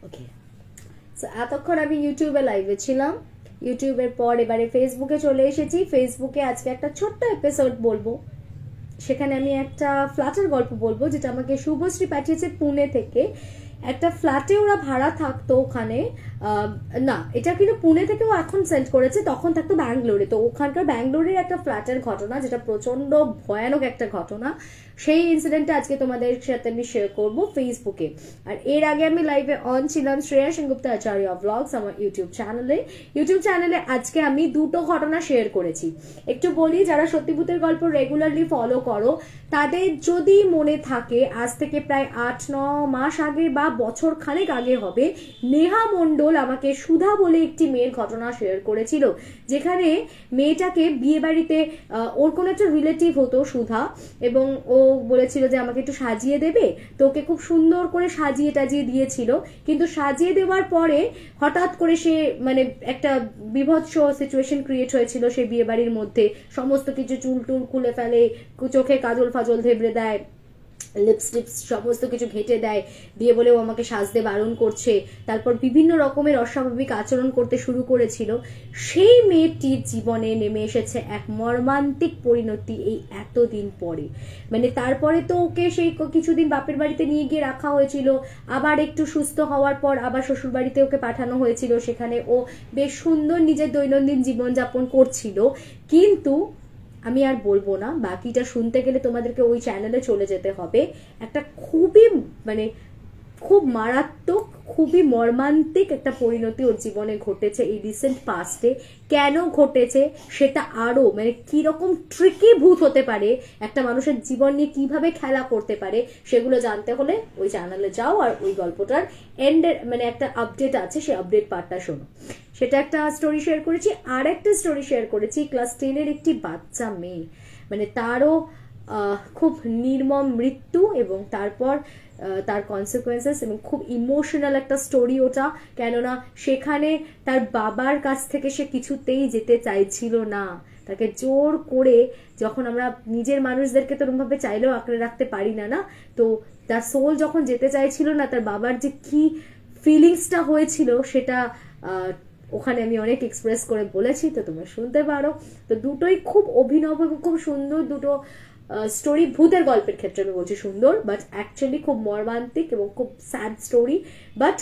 ওকে, so এতক্ষণ আমি ইউটিউবে লাইভে ছিলাম, ইউটিউবের পর এবারে ফেসবুকে চলে এসেছি। ফেসবুকে আজকে একটা ছোট্ট এপিসোড বলবো, সেখানে আমি একটা ফ্ল্যাটের গল্প বলবো যেটা আমাকে শুভশ্রী পাঠিয়েছে পুনে থেকে। একটা ফ্ল্যাটে ওরা ভাড়া থাকতো ওখানে, না এটা কিন্তু পুনে থেকেও এখন সেন্ড করেছে, তখন থাকতো ব্যাঙ্গালোরে। তো ওখানকার ব্যাঙ্গালোরের একটা ফ্ল্যাটের ঘটনা যেটা প্রচন্ড ভয়ানক একটা ঘটনা, সেই ইনসিডেন্টটা আজকে তোমাদের সাথে আমি শেয়ার করবো ফেসবুকে। আর এর আগে আমি লাইভে অন ছিলাম শ্রেয়া সেনগুপ্তা আচার্য ব্লগস আমার ইউটিউব চ্যানেলে আজকে আমি দুটো ঘটনা শেয়ার করেছি। একটু বলি, যারা সত্যি ভূতের গল্প রেগুলারলি ফলো করো তাদের যদি মনে থাকে, আজ থেকে প্রায় 8-9 মাস আগে বা বছর খানেক আগে হবে, নেহা মণ্ডল আমাকে সুধা বলে একটি মেয়ের ঘটনা শেয়ার করেছিল, যেখানে মেয়েটাকে বিয়ে বাড়িতে ওর কোনো একটা রিলেটিভ হতো সুধা, এবং ও বলেছিল যে আমাকে একটু সাজিয়ে দেবে। তো ওকে খুব সুন্দর করে সাজিয়ে টাজিয়ে দিয়েছিল, কিন্তু সাজিয়ে দেওয়ার পরে হঠাৎ করে সে মানে একটা বিভৎস সিচুয়েশন ক্রিয়েট হয়েছিল সে বিয়ে বাড়ির মধ্যে। সমস্ত কিছু চুল টুল খুলে ফেলে, চোখে কাজল ফাজল ধেবড়ে দেয়, লিপস্টিপস সমস্ত কিছু ঘেঁটে দেয়, দিয়ে বলেও আমাকে সাজতে বারণ করছে। তারপর বিভিন্ন রকমের অস্বাভাবিক আচরণ করতে শুরু করেছিল। সেই মেয়েটির জীবনে নেমে এসেছে এক মর্মান্তিক পরিণতি এই এতদিন পরে। মানে তারপরে তো ওকে সেই কিছুদিন বাপের বাড়িতে নিয়ে গিয়ে রাখা হয়েছিল, আবার একটু সুস্থ হওয়ার পর আবার শ্বশুর বাড়িতে ওকে পাঠানো হয়েছিল, সেখানে ও বেশ সুন্দর নিজের দৈনন্দিন জীবনযাপন করছিল। কিন্তু আমি আর বলবো না, বাকিটা শুনতে গেলে তোমাদেরকে ওই চ্যানেলে চলে যেতে হবে। একটা খুবই মানে খুব মারাত্মক, খুবই মর্মান্তিক একটা পরিণতি ওর জীবনে ঘটেছে এই রিসেন্ট পাস্টে। কেন ঘটেছে সেটা আরো মানে কিরকম ট্রিকি ভূত হতে পারে, একটা মানুষের জীবন নিয়ে কিভাবে খেলা করতে পারে, সেগুলো জানতে হলে ওই চ্যানেলে যাও আর ওই গল্পটার এন্ডের মানে একটা আপডেট আছে, সেই আপডেট পার্টটা শোনো। সেটা একটা স্টোরি শেয়ার করেছি। আর একটা স্টোরি শেয়ার করেছি, ক্লাস 10-এর একটি বাচ্চা মেয়ে, মানে তারও খুব নির্মম মৃত্যু এবং তারপর তার কনসিকুয়েন্সেস, এবং খুব ইমোশনাল একটা স্টোরি ওটা। কেননা সেখানে তার বাবার কাছ থেকে সে কিছুতেই যেতে চাইছিল না, তাকে জোর করে, যখন আমরা নিজের মানুষদেরকে তো এরকমভাবে চাইলেও আঁকড়ে রাখতে পারি না, না তো তার সোল যখন যেতে চাইছিল না, তার বাবার যে কি ফিলিংসটা হয়েছিল সেটা ওখানে আমি অনেক এক্সপ্রেস করে বলেছি, তো তোমরা শুনতে পারো। তো দুটোই খুব অভিনব এবং খুব সুন্দর দুটো স্টোরি। ভূতের গল্পের ক্ষেত্রে আমি বলছি সুন্দর, বাট অ্যাকচুয়ালি খুব মর্মান্তিক এবং খুব স্যাড স্টোরি, বাট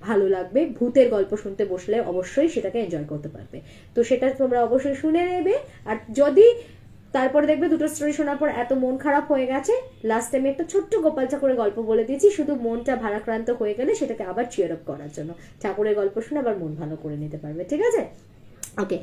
ভালো লাগবে। ভূতের গল্প শুনতে বসলে অবশ্যই সেটাকে এনজয় করতে পারবে, তো সেটা তোমরা অবশ্যই শুনে নেবে। আর যদি তারপরে দেখবে দুটো স্টোরি শোনার পর এত মন খারাপ হয়ে গেছে, লাস্টে আমি একটা ছোট্ট গোপাল ঠাকুরের গল্প বলে দিয়েছি, শুধু মনটা ভারাক্রান্ত হয়ে গেলে সেটাকে আবার চিয়ার আপ করার জন্য ঠাকুরের গল্প শুনে আবার মন ভালো করে নিতে পারবে, ঠিক আছে? ওকে,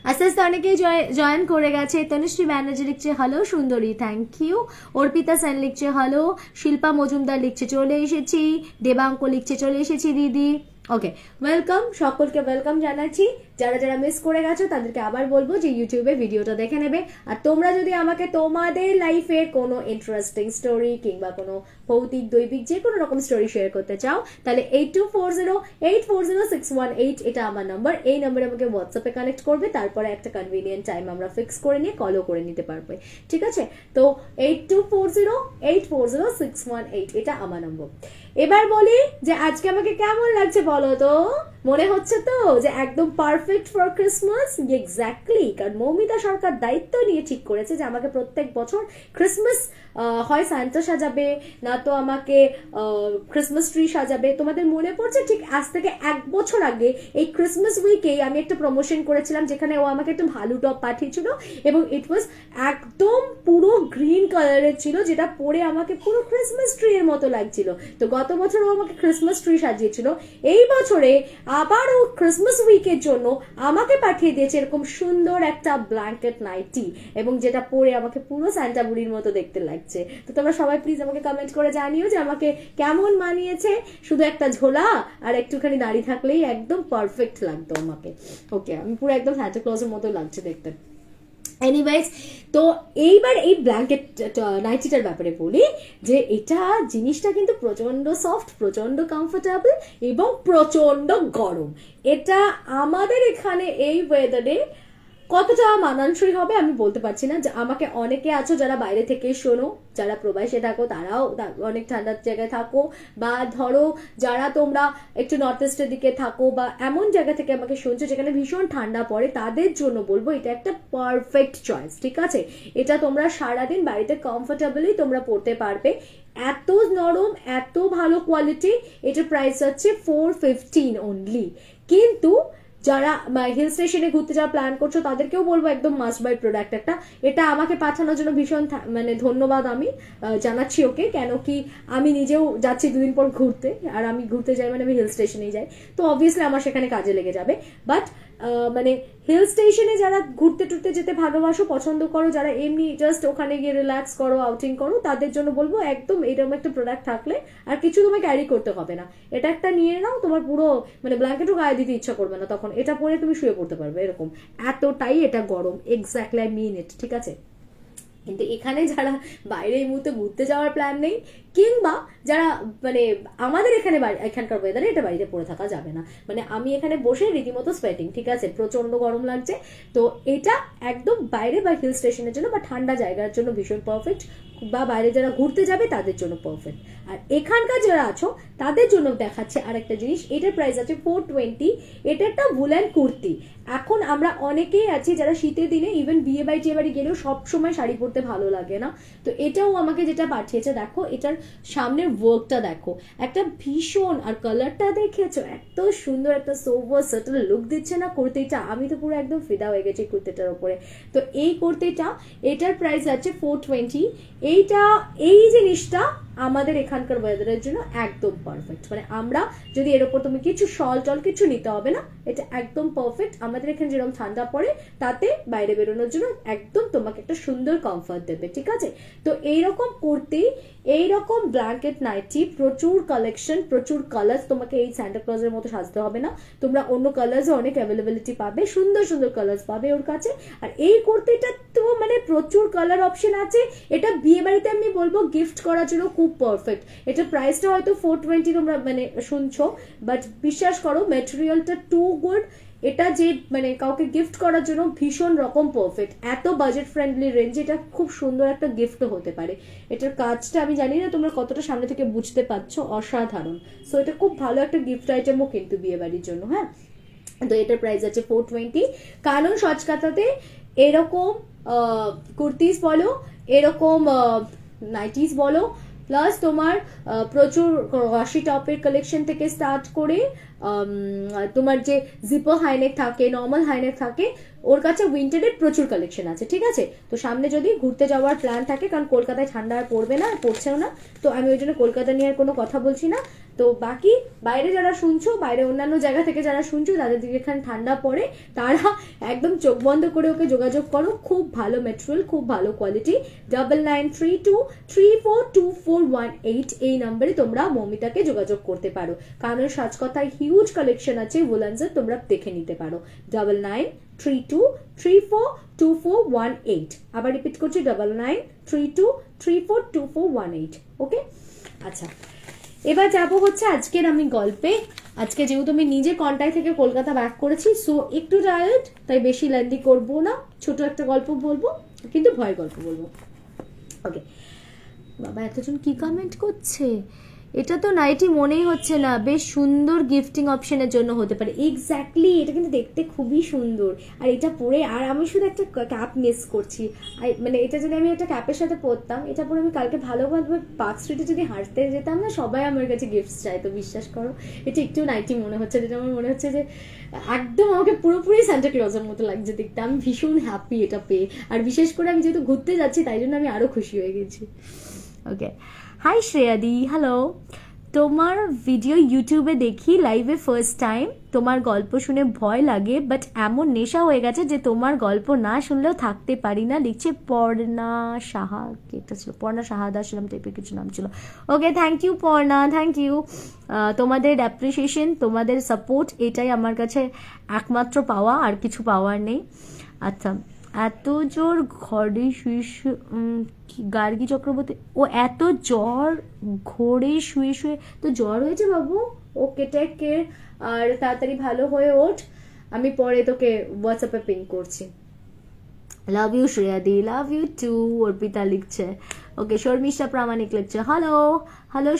আস্তে আস্তে অনেকেই জয়েন করে গেছে। তনুশ্রী ব্যানার্জি লিখছে হ্যালো সুন্দরী, থ্যাংক ইউ। অর্পিতা সেন লিখছে হ্যালো। শিল্পা মজুমদার লিখছে চলে এসেছি। দেবাঙ্ক লিখছে চলে এসেছি দিদি। ওকে, ওয়েলকাম, সকলকে ওয়েলকাম জানাচ্ছি। যারা যারা মিস করে গেছো তাদেরকে আবার বলবো যে ইউটিউবে ভিডিওটা দেখে নেবে। আর তোমরা যদি আমাকে তোমাদের লাইফের কোনো ইন্টারেস্টিং স্টোরি কিংবা কোনো ভৌতিক দৈবিক যে কোনো রকম স্টোরি শেয়ার করতে চাও, তাহলে 8240840618 এটা আমার নাম্বার। এই নাম্বারে আমাকে হোয়াটসঅ্যাপে কানেক্ট করবে, তারপরে একটা কনভিনিয়েন্ট টাইম আমরা ফিক্স করে নিয়ে কলও করে নিতে পারবে, ঠিক আছে? তো 8240840618 এটা আমার নম্বর। এবার বলি যে আজকে আমাকে কেমন লাগছে বলো তো? মনে হচ্ছে তো যে একদম পারফেক্ট ফর ক্রিসমাস? এক্স্যাক্টলি, কারণ মৌমিতা সরকার দায়িত্ব নিয়ে ঠিক করেছে যে আমাকে প্রত্যেক বছর ক্রিসমাস হয় সান্তা সাজাবে, না তো আমাকে ক্রিসমাস ট্রি সাজাবে। তোমাদের মনে পড়ছে ঠিক আজ থেকে 1 বছর আগে এই ক্রিসমাস উইকেই আমি একটা প্রমোশন করেছিলাম, যেখানে ও আমাকে একটা ভালো টপ পাঠিয়েছিল এবং ইট ওয়াজ একদম পুরো গ্রিন কালারের ছিল, যেটা পরে আমাকে পুরো ক্রিসমাস ট্রি এর মতো লাগছিল। তো গত বছর ও আমাকে ক্রিসমাস ট্রি সাজিয়েছিল, এই বছরে আবার ও ক্রিসমাস উইকের জন্য আমাকে পাঠিয়ে দিয়েছে এরকম সুন্দর একটা ব্ল্যাঙ্কেট নাইটি, এবং যেটা পরে আমাকে পুরো সান্টা বুড়ির মতো দেখতে লাগছে। তো তোমরা সবাই প্লিজ আমাকে কমেন্ট করে জানিও যে আমাকে কেমন মানিয়েছে। শুধু একটা ঝোলা আর একটুখানি দাড়ি থাকলেই একদম পারফেক্ট লাগতো আমাকে। ওকে, আমি পুরো একদম সান্টা ক্লজের মতো লাগছে দেখতে। এনিওয়েজ, তো এইবার এই ব্ল্যাঙ্কেট নাইটিটার ব্যাপারে বলি যে এটা জিনিসটা কিন্তু প্রচন্ড সফট, প্রচন্ড কমফোর্টেবল এবং প্রচন্ড গরম। এটা আমাদের এখানে এই ওয়েদারে কতটা মানানসই হবে আমি বলতে পারছি না। আমাকে অনেকে আছো যারা বাইরে থেকে শোনো, যারা প্রবাসে থাকো তারাও অনেক ঠান্ডার জায়গায় থাকো, বা ধরো যারা তোমরা একটু নর্থ ইস্টের দিকে থাকো বা এমন জায়গা থেকে আমাকে শুনছো যেখানে ভীষণ ঠান্ডা পড়ে, তাদের জন্য বলবো এটা একটা পারফেক্ট চয়েস, ঠিক আছে? এটা তোমরা সারাদিন বাড়িতে কমফোর্টেবলি তোমরা পড়তে পারবে। এত নরম, এত ভালো কোয়ালিটি। এটার প্রাইস হচ্ছে 415 অনলি। কিন্তু যারা হিল স্টেশনে ঘুরতে যাওয়া প্ল্যান করছো তাদেরকেও বলবো একদম মাস্ট বাই প্রোডাক্ট একটা। এটা আমাকে পাঠানোর জন্য ভীষণ মানে ধন্যবাদ আমি জানাচ্ছি ওকে, কেন কি আমি নিজেও যাচ্ছি দুদিন পর ঘুরতে, আর আমি ঘুরতে যাই মানে আমি হিল স্টেশনেই যাই, তো অবভিয়াসলি আমার সেখানে কাজে লেগে যাবে। বাট মানে হিল স্টেশনে যারা ঘুরতে টুরতে যেতে ভালোবাসো, পছন্দ করো, যারা এমনি জাস্ট ওখানে গিয়ে রিল্যাক্স করো, আউটিং করো, তাদের জন্য বলবো একদম এরকম একটা প্রোডাক্ট থাকলে আর কিছু তোমায় ক্যারি করতে হবে না। এটা একটা নিয়ে নাও, তোমার পুরো মানে ব্ল্যাঙ্কেটও গায়ে দিতে ইচ্ছা করবে না, তখন এটা পরে তুমি শুয়ে পড়তে পারবে এরকম, এতটাই এটা গরম। এক্স্যাক্টলি আই মিন ইট, ঠিক আছে? কিন্তু এখানে যারা বাইরে এই মুহূর্তে ঘুরতে যাওয়ার প্ল্যান নেই, কিংবা যারা মানে আমাদের এখানে এখানকার ওয়েদারে এটা বাড়িতে পড়ে থাকা যাবে না, মানে আমি এখানে বসে রীতিমতো সোয়েটিং, ঠিক আছে, প্রচন্ড গরম লাগছে, তো এটা একদম বাইরে বা হিল স্টেশনের জন্য বা ঠান্ডা জায়গার জন্য ভীষণ পারফেক্ট, বা বাইরে যারা ঘুরতে যাবে তাদের জন্য পারফেক্ট। আর এখানকার যারা আছো তাদের জন্য দেখাচ্ছে আরেকটা জিনিস, এটার প্রাইস আছে 420। এটা একটা ভুলেন কুর্তি। এখন আমরা অনেকেই আছি যারা শীতের দিনে ইভেন বিয়ে বাড়ি টিয়ে বাড়ি গেলেও সবসময় শাড়ি পরতে ভালো লাগে না, তো এটাও আমাকে যেটা পাঠিয়েছে দেখো, এটার সামনের ওয়ার্কটা দেখো, একটা ভীষণ, আর কালারটা দেখেছো এত সুন্দর, একটা সোভার সাটল লুক দিচ্ছে না কুর্তিটা, আমি তো পুরো একদম ফিদা হয়ে গেছি কুর্তিটার উপরে। তো এই কুর্তিটা, এটার প্রাইস আছে 420। এইটা, এই জিনিসটা আমাদের এখানকার ওয়েদারের জন্য একদম পারফেক্ট, মানে আমরা যদি এর উপর তুমি কিছু শল টল কিছু নিতে হবে না, এটা একদম পারফেক্ট। আমাদের এখানে যেরকম ঠান্ডা পড়ে তাতে বাইরে বেরোনোর জন্য একদম তোমাকে একটা সুন্দর কমফর্ট দেবে, ঠিক আছে? তো এইরকম কুর্তি, এইরকম ব্ল্যাঙ্কেট নাইটি, প্রচুর কালেকশন, প্রচুর কালার্স, তোমাকে এই স্যান্টা ক্লজের মতো সাজতে হবে না, তোমরা অন্য কালার্সও অনেক অ্যাভেলেবিলিটি পাবে, সুন্দর সুন্দর কালার্স পাবে ওর কাছে। আর এই কুর্তিটা তো মানে প্রচুর কালার অপশন আছে, এটা বিয়ে বাড়িতে আমি বলবো গিফট করার জন্য খুব পারফেক্ট। এটা প্রাইসটা হয়তো 420 তোমরা মানে শুনছো, বাট বিশ্বাস করো ম্যাটেরিয়ালটা টু গুড, এটা যে মানে কাউকে গিফট করার জন্য ভীষণ রকম পারফেক্ট, এত বাজেট ফ্রেন্ডলি রেঞ্জ, এটা খুব সুন্দর একটা গিফটও হতে পারে। এটার কাজটা আমি জানি না তোমরা কতটা সামনে থেকে বুঝতে পারছো, অসাধারণ। সো এটা খুব ভালো একটা গিফট আইটেমও কিন্তু বিয়ে বাড়ির জন্য। হ্যাঁ, তো এটার প্রাইস আছে 420। কারণ সচকাতাতে এরকম কুর্তিস বলো, এরকম নাইটিস বলো, প্লাস তোমার প্রচুর ওয়াশি টপের কালেকশন থেকে স্টার্ট করে তোমার যে জিপার হাইনেক থাকে, নর্মাল হাইনেক থাকে, ওর কাছে উইন্টারের প্রচুর কালেকশন আছে, ঠিক আছে? তো সামনে যদি ঘুরতে যাওয়ার প্ল্যান থাকে, কারণ কলকাতায় ঠান্ডা আর পড়বে না, পড়ছেও না, তো আমি ওই জন্য কলকাতা নিয়ে আর কোনো কথা বলছি না। তো বাকি বাইরে যারা শুনছো, বাইরে অন্যান্য জায়গা থেকে যারা শুনছো, তাদের দিকে এখানে ঠান্ডা পড়ে, তারা একদম চোখ বন্ধ করে ওকে যোগাযোগ করো, খুব ভালো মেটেরিয়াল, খুব ভালো কোয়ালিটি। 9932342418 এই নাম্বারে তোমরা মৌমিতাকে যোগাযোগ করতে পারো, কারণ সাজকথায় হিউজ কালেকশন আছে উলেন্সের, তোমরা দেখে নিতে পারো। 9932342418, আবার রিপিট করছি 9932342418। ওকে, আচ্ছা, এবার যাবো হচ্ছে আজকের আমি গল্পে। আজকে যেহেতু আমি নিজে কন্টাই থেকে কলকাতা ব্যাক করেছি, সো একটু টায়ার্ড, তাই বেশি লেন্দি করবো না, ছোট একটা গল্প বলবো, কিন্তু ভয়ের গল্প বলবো। ওকে, বাবা এতজন কি কমেন্ট করছে, এটা তো নাইটি মনেই হচ্ছে না, বেশ সুন্দর গিফটিং অপশনের জন্য হতে পারে। এক্স্যাক্টলি, এটা কিন্তু দেখতে খুবই সুন্দর, আর এটা পরে, আর আমি শুধু একটা ক্যাপ মিস করছি, মানে এটা যদি আমি একটা ক্যাপের সাথে পরতাম, এটা পরে আমি কালকে ভালোভাবে পার্ক স্ট্রিটে যদি হাঁটতে যেতাম না, সবাই আমার কাছে গিফট চাইতো, বিশ্বাস করো। এটা একটু নাইটি মনে হচ্ছে, যেটা আমার মনে হচ্ছে যে একদম আমাকে পুরোপুরি সান্টা ক্লজের মতো লাগছে দেখতে। আমি ভীষণ হ্যাপি এটা পেয়ে, আর বিশেষ করে আমি যেহেতু ঘুরতে যাচ্ছি তাই জন্য আমি আরো খুশি হয়ে গেছি। ওকে, হাই শ্রেয়াদি, হ্যালো। তোমার ভিডিও ইউটিউবে দেখি, লাইভে ফার্স্ট টাইম। তোমার গল্প শুনে ভয় লাগে, বাট এমন নেশা হয়ে গেছে যে তোমার গল্প না শুনলেও থাকতে পারি না। লিখছে পর্ণা সাহা, এটা ছিল পর্ণা সাহাদা ছিলাম টাইপের কিছু নাম ছিল। Okay, thank you Parna, thank you. তোমাদের অ্যাপ্রিসিয়েশন, তোমাদের সাপোর্ট, এটাই আমার কাছে একমাত্র পাওয়া, আর কিছু পাওয়ার নেই। আচ্ছা, এত জোর ঘরে শুয়ে গার্গী চক্রবর্তী, ও এত জ্বর ঘরে শুয়ে শুয়ে, তো জ্বর হয়েছে বাবু, ওকে টেক কেয়ার, আর তাড়াতাড়ি ভালো হয়ে ওঠ। আমি পরে তোকে হোয়াটসঅ্যাপে পিং করছি। Love you Shreyadi, love you too, Arpita লিখছে। ওকে, শর্মিষ্ঠা প্রামাণিক লিখছে হ্যালো হ্যালো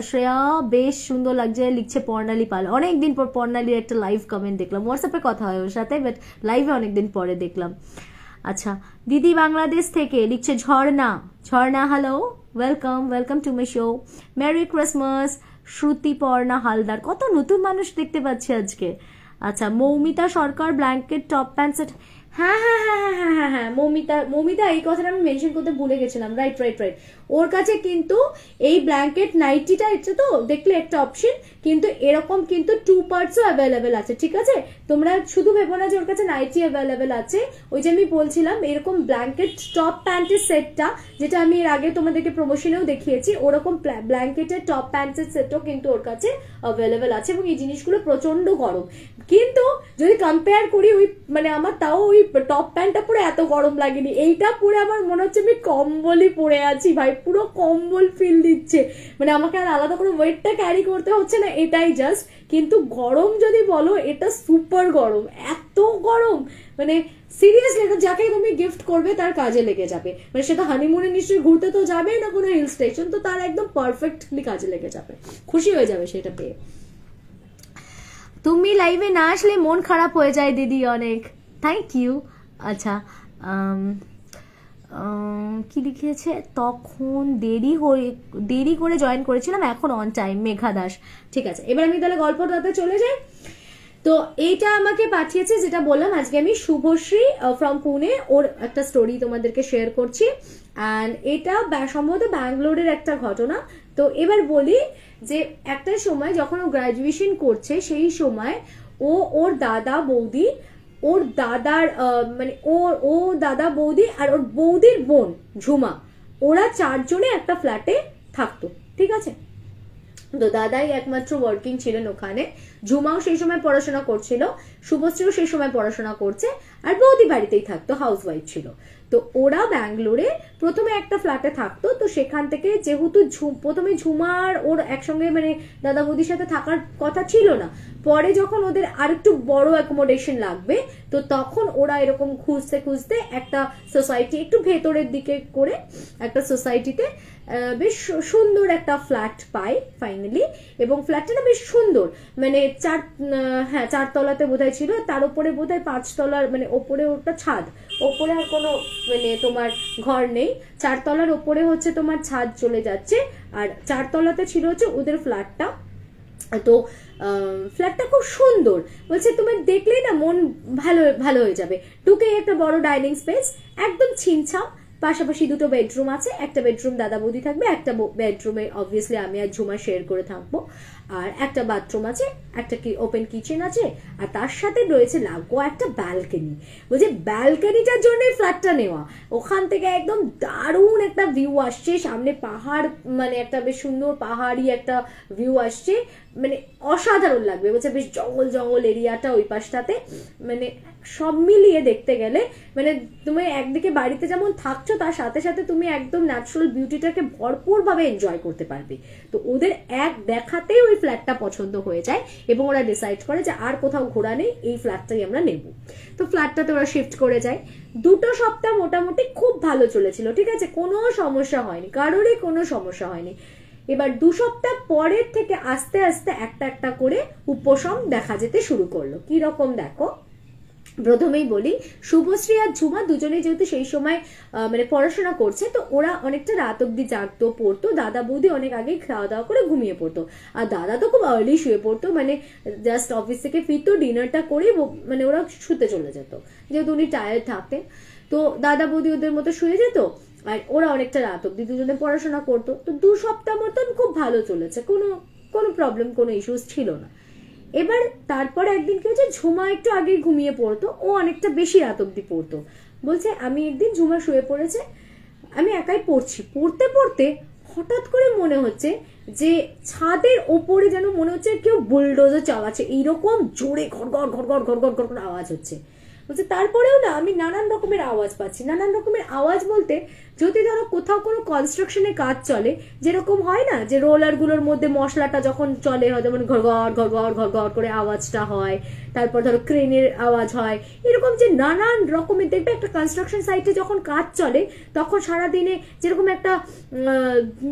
শ্রেয়া, বেশ সুন্দর লাগছে লিখছে পর্ণালী পাল। অনেকদিন পর পর্ণালীর একটা লাইভ কমেন্ট দেখলাম, হোয়াটসঅ্যাপে কথা হয় ওর সাথে, বাট লাইভে অনেকদিন পরে দেখলাম। আচ্ছা, দিদি বাংলাদেশ থেকে লিখছে Jharna, Jharna hello, welcome welcome to my show, merry Christmas. Shrutiparna Haldar, কত নতুন মানুষ দেখতে পাচ্ছি আজকে। আচ্ছা, Moumita Sarkar blanket top pant set, হ্যাঁ হ্যাঁ হ্যাঁ হ্যাঁ হ্যাঁ হ্যাঁ হ্যাঁ, মৌমিতা এই কথাটা আমি মেনশন করতে ভুলে গেছিলাম, রাইট রাইট রাইট। ওর কাছে কিন্তু এই ব্ল্যাঙ্কেট নাইটিটা, এটা তো দেখলে একটা অপশন, কিন্তু এরকম কিন্তু 2 পার্টসও অ্যাভেলেবেল আছে, ঠিক আছে? তোমরা শুধু ভেবো না যে ওর কাছে নাইটি অ্যাভেলেবেল আছে। ওই যে আমি বলছিলাম এরকম ব্ল্যাঙ্কেট টপ প্যান্টের সেটটা, যেটা আমি এর আগে তোমাদেরকে প্রমোশনেও দেখিয়েছি, ওরকম ব্ল্যাঙ্কেটের টপ প্যান্টের সেটও কিন্তু ওর কাছে অ্যাভেলেবেল আছে, এবং এই জিনিসগুলো প্রচন্ড গরম। কিন্তু যদি কম্পেয়ার করি, ওই মানে আমার তাও ওই টপ প্যান্টটা পরে এত গরম লাগেনি, এইটা পরে আমার মনে হচ্ছে আমি কম্বলই পরে আছি ভাই, পুরো কম্বল ফিল দিচ্ছে, মানে আমাকে আর আলাদা করে ওয়েটটা ক্যারি করতে হচ্ছে না, এটাই জাস্ট। কিন্তু গরম যদি বলো, এটা সুপার গরম, এত গরম, মানে সিরিয়াসলি এটা যাকে তুমি গিফট করবে তার কাজে লেগে যাবে, মানে সেটা হানিমুনে নিশ্চয়ই ঘুরতে তো যাবে না কোনো হিল স্টেশন, তো তার একদম পারফেক্টলি কাজে লেগে যাবে, খুশি হয়ে যাবে সেটা পেয়ে। তুমি লাইভে না আসলে মন খারাপ হয়ে যায় দিদি অনেক, থ্যাংক ইউ। আচ্ছা, কি লিখেছে, তখন দেরি করে জয়েন করেছিলাম, এখন অন টাইম, মেঘা দাস। ঠিক আছে, এবার আমি তাহলে গল্পটাতে চলে যাই। তো এইটা আমাকে পাঠিয়েছে, যেটা বললাম আজকে আমি শুভশ্রী ফ্রম পুনে, ওর একটা স্টোরি তোমাদেরকে শেয়ার করছি। অ্যান্ড এটা সম্ভবত ব্যাঙ্গালোরের একটা ঘটনা। তো এবার বলি যে একটা সময় যখন ও গ্রাজুয়েশন করছে, সেই সময় ওর দাদা বৌদি, ওর দাদার মানে ও দাদা বৌদি আর ওর বৌদির বোন ঝুমা, ওরা 4 জনে একটা ফ্ল্যাটে থাকতো, ঠিক আছে? তো দাদাই একমাত্র ওয়ার্কিং ছিলেন ওখানে, ঝুমাও সেই সময় পড়াশোনা করছিল, শুভশ্রীও সেই সময় পড়াশোনা করছে, আর বৌদি বাড়িতেই থাকতো, হাউস ওয়াইফ ছিল। তো ওরা ব্যাঙ্গালোরে প্রথমে একটা ফ্ল্যাটে থাকতো। তো সেখান থেকে যেহেতু প্রথমে ঝুমার ওর একসঙ্গে মানে দাদা বৌদির সাথে থাকার কথা ছিল না, পরে যখন ওদের আর একটু বড় অ্যাকোমোডেশন লাগবে, তো তখন ওরা এরকম খুঁজতে খুঁজতে একটা সোসাইটি, একটু ভেতরের দিকে করে একটা সোসাইটিতে বেশ সুন্দর একটা ফ্ল্যাট পায় ফাইনালি। এবং ফ্ল্যাটটা না বেশ সুন্দর, মানে 4 তলাতে বোধহয় ছিল, তার উপরে বোধহয় 5 তলার, মানে ওপরে ওটা ছাদ, ওপরে আর কোনো মানে তোমার ঘর নেই, 4 তলার ওপরে হচ্ছে তোমার ছাদ চলে যাচ্ছে, আর 4 তলাতে ছিল হচ্ছে ওদের ফ্ল্যাটটা। তো ফ্ল্যাটটা খুব সুন্দর, বলছে তোমার দেখলেই না মন ভালো ভালো হয়ে যাবে। ঢুকে একটা বড় ডাইনিং স্পেস, একদম ছিমছাম, পাশাপাশি 2টো বেডরুম আছে, একটা বেডরুম দাদা বৌদি থাকবে, একটা বেডরুমে অবভিয়াসলি আমি আর ঝুমা শেয়ার করে থাকবো, আর একটা বাথরুম আছে, একটা ওপেন কিচেন আছে, আর তার সাথে রয়েছে লাগোয়া একটা ব্যালকনি। বলছে ব্যালকনিটার জন্যই ফ্ল্যাটটা নেওয়া, ওখান থেকে একদম দারুণ একটা ভিউ আসছে, সামনে পাহাড়, মানে একটা বেশ সুন্দর পাহাড়ি একটা ভিউ আসছে, মানে অসাধারণ লাগবে। বলছে বেশ জঙ্গল জঙ্গল এরিয়াটা ওই পাশটাতে, মানে সব মিলিয়ে দেখতে গেলে মানে তুমি একদিকে বাড়িতে যেমন থাকছো, তার সাথে সাথে তুমি একদম ন্যাচারাল বিউটিটাকে ভরপুর ভাবে এনজয় করতে পারবে। তো ওদের এক দেখাতেই ওই ফ্ল্যাটটা পছন্দ হয়ে যায়, এবং ওরা ডিসাইড করে যে আর কোথাও ঘোরা নেই, এই ফ্ল্যাটটাই আমরা নেব। তো ফ্ল্যাটটাতে ওরা শিফট করে যায়। 2 সপ্তাহ মোটামুটি খুব ভালো চলেছিল, ঠিক আছে, কোনো সমস্যা হয়নি, কারোরই কোনো সমস্যা হয়নি। এবার 2 সপ্তাহ পরের থেকে আস্তে আস্তে একটা একটা করে উপশম দেখা যেতে শুরু করলো। কি রকম দেখো, প্রথমেই বলি, শুভশ্রী আর ঝুমা দুজনেই যেহেতু সেই সময় মানে পড়াশোনা করছে, তো ওরা অনেকটা রাত অব্দি জাগতো, পড়তো। দাদা বৌদি অনেক আগেই খাওয়া দাওয়া করে ঘুমিয়ে পড়তো, আর দাদা তো খুব আর্লি শুয়ে পড়তো, মানে জাস্ট অফিস থেকে ফিরতো, ডিনারটা করে মানে ওরা শুতে চলে যেত, যেহেতু উনি টায়ার্ড থাকতেন। তো দাদা বৌদি ওদের মতো শুয়ে যেত, আর ওরা অনেকটা রাত অব্দি দুজনে পড়াশোনা করতো। তো 2 সপ্তাহ মতন খুব ভালো চলেছে, কোনো প্রবলেম, কোনো ইস্যুস ছিল না। এবার তারপরে একদিন কি হচ্ছে, ঝুমা একটু আগে ঘুমিয়ে পড়তো, ও অনেকটা বেশি রাত অব্দি পড়তো। বলছে আমি একদিন ঝুমা শুয়ে পড়েছে, আমি একাই পড়ছি, পড়তে পড়তে হঠাৎ করে মনে হচ্ছে যে ছাদের ওপরে যেন মনে হচ্ছে কেউ বুলডোজার চালাচ্ছে, এইরকম জোরে ঘর ঘর ঘর ঘর ঘর ঘর ঘর আওয়াজ হচ্ছে। বলছে তারপরেও না আমি নানান রকমের আওয়াজ পাচ্ছি, নানান রকমের আওয়াজ বলতে যদি ধরো কোথাও কোনো কনস্ট্রাকশনে কাজ চলে, যেরকম হয় না যে রোলারগুলোর মধ্যে মশলাটা যখন চলে হয় যেমন ঘর ঘর ঘর ঘর ঘর ঘর করে আওয়াজটা হয়, তারপর ধরো ক্রেনের আওয়াজ হয়, এরকম যে নানান রকমের দেখবে একটা কনস্ট্রাকশন সাইটে যখন কাজ চলে তখন সারাদিনে যেরকম একটা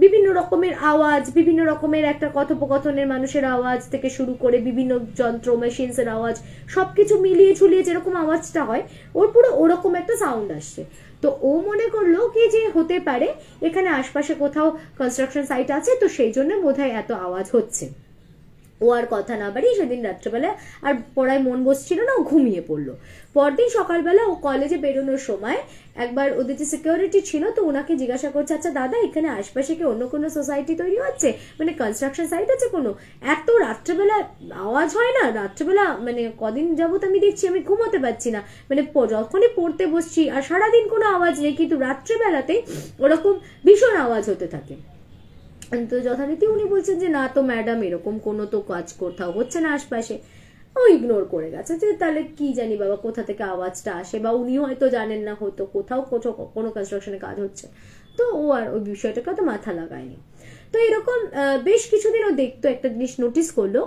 বিভিন্ন রকমের আওয়াজ, বিভিন্ন রকমের একটা কথোপকথনের মানুষের আওয়াজ থেকে শুরু করে বিভিন্ন যন্ত্র মেশিনসের আওয়াজ সবকিছু মিলিয়ে ঝুলিয়ে যেরকম আওয়াজটা হয়, ওর পুরো ওরকম একটা সাউন্ড আসছে। তো ও মনে করলো কি যে হতে পারে এখানে আশপাশে কোথাও কনস্ট্রাকশন সাইট আছে, তো সেই জন্য বোধহয় এত আওয়াজ হচ্ছে। ও আর কথা না বাড়িয়ে সেদিন রাত্রেবেলা আর পড়ায় মন বসছিল না, ও ঘুমিয়ে পড়লো। পরদিন সকালবেলা ও কলেজে বেরোনোর সময় একবার ওদের যে সিকিউরিটি ছিল তো ওনাকে জিজ্ঞাসা করছে, আচ্ছা দাদা এখানে আশপাশে কি অন্য কোনো সোসাইটি তৈরি হচ্ছে, মানে কনস্ট্রাকশন সাইট আছে কোনো? এত রাত্রেবেলা আওয়াজ হয় না রাত্রেবেলা, মানে কদিন যাবত আমি দেখছি আমি ঘুমোতে পারছি না, মানে যখনই পড়তে বসছি আর সারাদিন কোনো আওয়াজ নেই, কিন্তু রাত্রেবেলাতে ওরকম ভীষণ আওয়াজ হতে থাকে। তো যথারীতি উনি বলছেন যে না তো ম্যাডাম এরকম কোনো তো কাজ কোথাও হচ্ছে না আশপাশে। ও ইগনোর করে গেছে যে তাহলে কি জানি বাবা কোথা থেকে আওয়াজটা আসে, বা উনি হয়তো জানেন না হয়তো কোথাও কোনো কনস্ট্রাকশনে কাজ হচ্ছে, তো ও আর ওই বিষয়টাকে তো মাথা লাগায়নি। তো এরকম বেশ কিছুদিন ও দেখতো, একটা জিনিস নোটিস করলো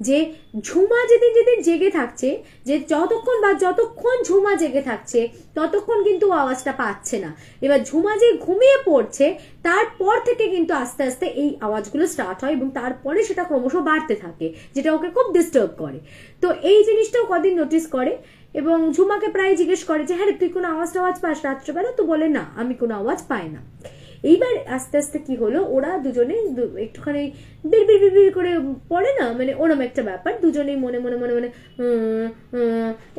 যে ঝুমা যেদিন যেদিন জেগে থাকছে, যে যতক্ষণ ঝুমা জেগে থাকছে ততক্ষণ কিন্তু আওয়াজটা পাচ্ছে না। এবার ঝুমা যে ঘুমিয়ে পড়ছে তারপর থেকে কিন্তু আস্তে আস্তে এই আওয়াজগুলো স্টার্ট হয় এবং তারপরে সেটা ক্রমশ বাড়তে থাকে, যেটা ওকে খুব ডিস্টার্ব করে। তো এই জিনিসটাও কদিন নোটিস করে এবং ঝুমাকে প্রায় জিজ্ঞেস করে যে হ্যাঁ তুই কোনো আওয়াজ পাস রাত্রেবেলা? তো বলে না আমি কোনো আওয়াজ পাই না। এইবার আস্তে আস্তে কি হলো, ওরা দুজনে একটুখানি বিড় করে পড়ে না, মানে ওরম একটা ব্যাপার, দুজনেই মনে মনে মনে মনে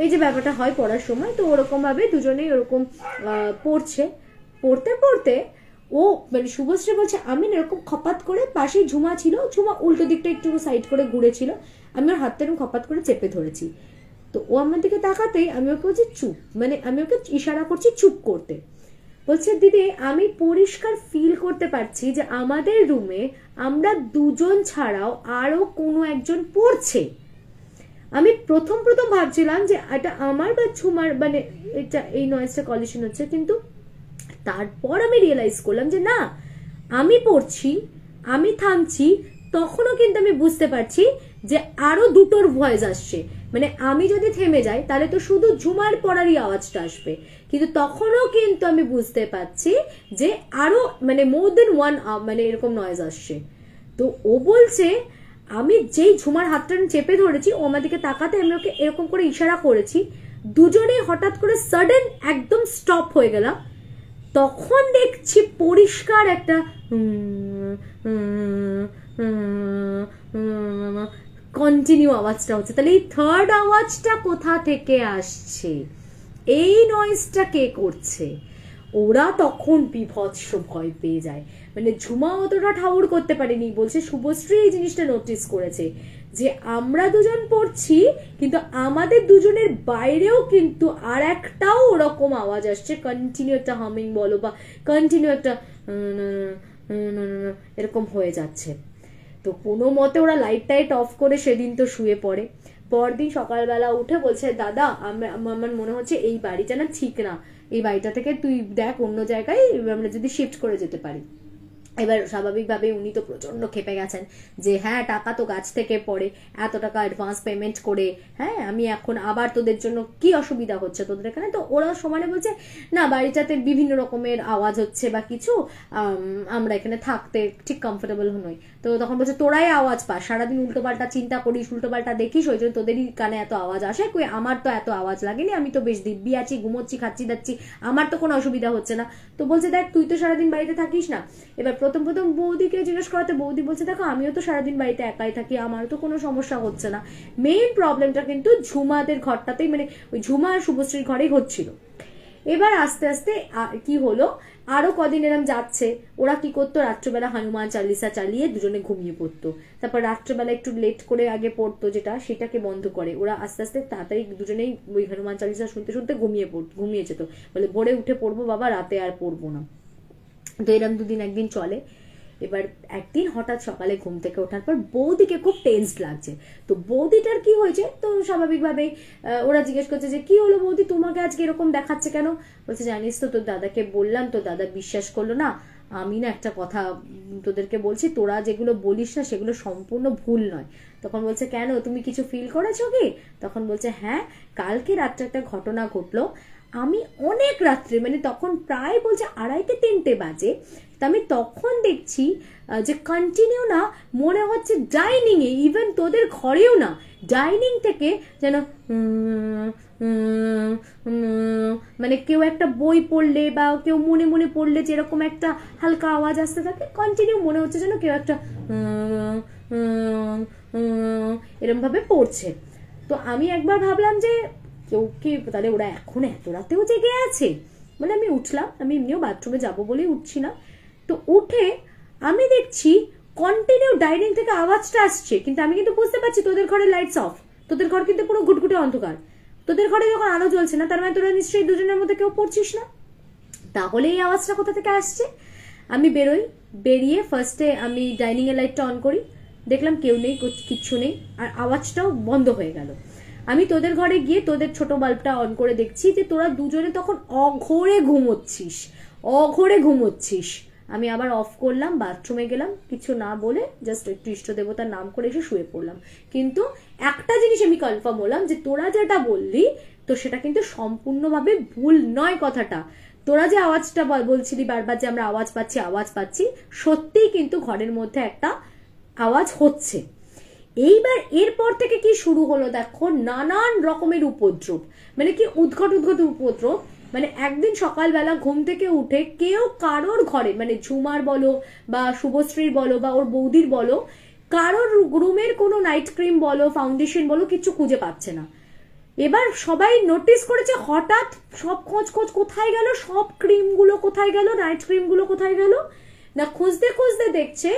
এই যে ব্যাপারটা হয় পড়ার সময়, তো ওরকম ভাবে দুজনেই ওরকম পড়তে পড়তে ও মানে শুভশ্রী বলছে আমি এরকম খপাত করে, পাশেই ঝুমা ছিল, ঝুমা উল্টো দিকটা একটু সাইড করে ঘুরেছিল, আমি ওর হাতটা এরকম খপাত করে চেপে ধরেছি। তো ও আমার দিকে তাকাতেই আমি ওকে বলছি চুপ, মানে আমি ওকে ইশারা করছি চুপ করতে। বলছে দিদি আমি পরিষ্কার ফিল করতে পারছি যে আমাদের রুমে আমরা দুজন ছাড়াও আরো কোনো একজন পড়ছে। আমি প্রথম ভাবছিলাম যে এটা আমার বা ঝুমার, মানে এটা এই নয়েজটা কলিশন হচ্ছে, কিন্তু তারপর আমি রিয়েলাইজ করলাম যে না আমি পড়ছি, আমি থামছি, তখনও কিন্তু আমি বুঝতে পারছি যে আরো দুটোর ভয়েস আসছে। মানে আমি যদি থেমে যাই তাহলে তো শুধু ঝুমার পড়ারই আওয়াজটা আসবে, কিন্তু তখনও কিন্তু আমি বুঝতে পারছি যে আরো মানে মোর দেন ওয়ান মানে এরকম নয়েজ আসছে। তো ও বলছে আমি যেই ঝুমার হাতটা চেপে ধরেছি ও আমার দিকে তাকাতে আমি ওকে এরকম করে ইশারা করেছি, দুজনেই হঠাৎ করে সাডেন একদম স্টপ হয়ে গেলাম। তখন দেখছি পরিষ্কার একটা কন্টিনিউ আওয়াজটা হচ্ছে। তাহলে এই থার্ড আওয়াজটা কোথা থেকে আসছে, এই নয়েজটা কে করছে? ওরা তখন বিভৎস ভয় পেয়ে যায়। মানে ঝুমা অতটা ঠাউর করতে পারেনি, বলছে শুভশ্রী এই জিনিসটা নোটিস করেছে যে আমরা দুজন পড়ছি কিন্তু আমাদের দুজনের বাইরেও কিন্তু আর একটাও ওরকম আওয়াজ আসছে, কন্টিনিউ একটা হামিং বলো বা কন্টিনিউ একটা এরকম হয়ে যাচ্ছে। তো কোনো মতে ওরা লাইট টাইট অফ করে সেদিন তো শুয়ে পড়ে। পরদিন সকালবেলা উঠে বলছে দাদা আমার মনে হচ্ছে এই বাড়িটা না ঠিক না, এই বাড়িটা থেকে তুই দেখ অন্য জায়গায় আমরা যদি শিফট করে যেতে পারি। এবার স্বাভাবিকভাবে উনি তো প্রচন্ড খেপে গেছেন যে হ্যাঁ টাকা তো গাছ থেকে পড়ে, এত টাকা অ্যাডভান্স পেমেন্ট করে হ্যাঁ আমি এখন আবার তোদের জন্য কি অসুবিধা হচ্ছে তোদের এখানে? তো ওরা সমানে বলছে না বাড়িটাতে বিভিন্ন রকমের আওয়াজ হচ্ছে বা কিছু, আমরা এখানে থাকতে ঠিক কমফোর্টেবল নই। তো তখন বলছে তোরাই আওয়াজ পাস, সারাদিন উল্টোপাল্টা চিন্তা করিস, উল্টোপাল্টা দেখিস, ওই জন্য তোদেরই কানে এত আওয়াজ আসে, কই আমার তো এত আওয়াজ লাগেনি, আমি তো বেশ দিব্যি আছি, ঘুমোচ্ছি, খাচ্ছি দাচ্ছি, আমার তো কোনো অসুবিধা হচ্ছে না। তো বলছে দেখ তুই তো সারাদিন বাড়িতে থাকিস না। এবার প্রথম বৌদিকে জিজ্ঞেস করাতে বৌদি বলছে দেখো আমিও তো সারাদিন বাড়িতে একাই থাকি, আমারও তো কোনো সমস্যা হচ্ছে না। মেইন প্রবলেমটা কিন্তু ঝুমাদের ঘরটাতেই, মানে ওই ঝুমা আর শুভশ্রীর ঘরেই হচ্ছিল। এবার আস্তে আস্তে কি হলো, আরো কদিন এরম যাচ্ছে, ওরা কি করতো রাত্রেবেলা হনুমান চালিসা চালিয়ে দুজনে ঘুমিয়ে পড়তো, তারপর রাত্রেবেলা একটু লেট করে আগে পড়তো যেটা সেটাকে বন্ধ করে ওরা আস্তে আস্তে তাড়াতাড়ি দুজনেই ওই হনুমান চালিসা শুনতে শুনতে ঘুমিয়ে যেত। বলে ভোরে উঠে পড়বো বাবা, রাতে আর পড়বো না। তো এরম দুদিন একদিন চলে। এবার একদিন হঠাৎ সকালে ঘুম থেকে ওঠার পর বৌদিকে খুব টেন্সড লাগছে। তো বৌদিটার কি হয়েছে, তো স্বাভাবিকভাবে ওরা জিজ্ঞেস করছে যে কি হলো বৌদি, তোমাকে আজকে এরকম দেখাচ্ছে কেন? বলছে জানিস তো, তোর দাদাকে বললাম, তো দাদা বিশ্বাস করলো না। আমি না একটা কথা তোদেরকে বলছি, তোরা যেগুলো বলিস না সেগুলো সম্পূর্ণ ভুল নয়। তখন বলছে কেন, তুমি কিছু ফিল করেছো কি? তখন বলছে হ্যাঁ, কালকে রাত্রে একটা ঘটনা ঘটলো। আমি অনেক রাত্রে, মানে তখন প্রায় বলছে 2:30-3টে বাজে, তা আমি তখন দেখছি যে কন্টিনিউ না মনে হচ্ছে ডাইনিং এ, ইভেন তোদের ঘরেও না, ডাইনিং থেকে যেন মানে কেউ একটা বই পড়লে বা কেউ মনে মনে পড়লে যেরকম একটা হালকা আওয়াজ আসতে থাকে, কন্টিনিউ মনে হচ্ছে যেন কেউ একটা এরকম ভাবে পড়ছে। তো আমি একবার ভাবলাম যে কেউ কি তাহলে ওরা এখন এত রাতেও জেগে আছে। মানে আমি উঠলাম, আমি এমনিও বাথরুমে যাবো বলেই উঠছি না। তো উঠে আমি দেখছি কন্টিনিউ ডাইনিং থেকে আওয়াজটা আসছে, কিন্তু আমি কিন্তু বুঝতে পারছি তোদের ঘরে লাইটস অফ, তোদের ঘর কিন্তু পুরো ঘুটঘুটে অন্ধকার। তোদের ঘরে যখন আলো জ্বলছে না, তার মানে তোরা নিশ্চয়ই দুজনের মধ্যে কেউ পড়ছিস না। তাহলে এই আওয়াজটা কোথা থেকে আসছে? আমি বেরোই, বেরিয়ে ফার্স্টে আমি ডাইনিং এর লাইটটা অন করি, দেখলাম কেউ নেই, কিচ্ছু নেই, আর আওয়াজটাও বন্ধ হয়ে গেল। আমি তোদের ঘরে গিয়ে তোদের ছোট বাল্বটা অন করে দেখছি যে তোরা দুজনে তখন অঘোরে ঘুমোচ্ছিস। আমি আবার অফ করলাম, বাথরুমে গেলাম, কিছু না বলে জাস্ট একটু ইষ্ট দেবতার নাম করে এসে শুয়ে পড়লাম। কিন্তু একটা জিনিস আমি কনফার্ম হলাম যে তোরা যেটা বললি তো সেটা কিন্তু সম্পূর্ণভাবে ভুল নয় কথাটা। তোরা যে আওয়াজটা বলছিলি বারবার যে আমরা আওয়াজ পাচ্ছি, সত্যিই কিন্তু ঘরের মধ্যে একটা আওয়াজ হচ্ছে। এইবার এরপর থেকে কি শুরু হলো দেখো, নানান রকমের উপদ্রব, মানে কি উদ্ঘট উপদ্রব। মানে একদিন সকালবেলা ঘুম থেকে উঠে কেউ কারোর ঘরে, মানে ঝুমার বলো বা শুভশ্রীর বলো বা ওর বৌদির বলো, কারোর রুমের কোনো নাইট ক্রিম বলো, ফাউন্ডেশন বলো, কিছু খুঁজে পাচ্ছে না। এবার সবাই নোটিস করেছে হঠাৎ সব খোঁজ কোথায় গেল, সব ক্রিমগুলো কোথায় গেল, নাইট ক্রিমগুলো কোথায় গেল না। খুঁজতে দেখছে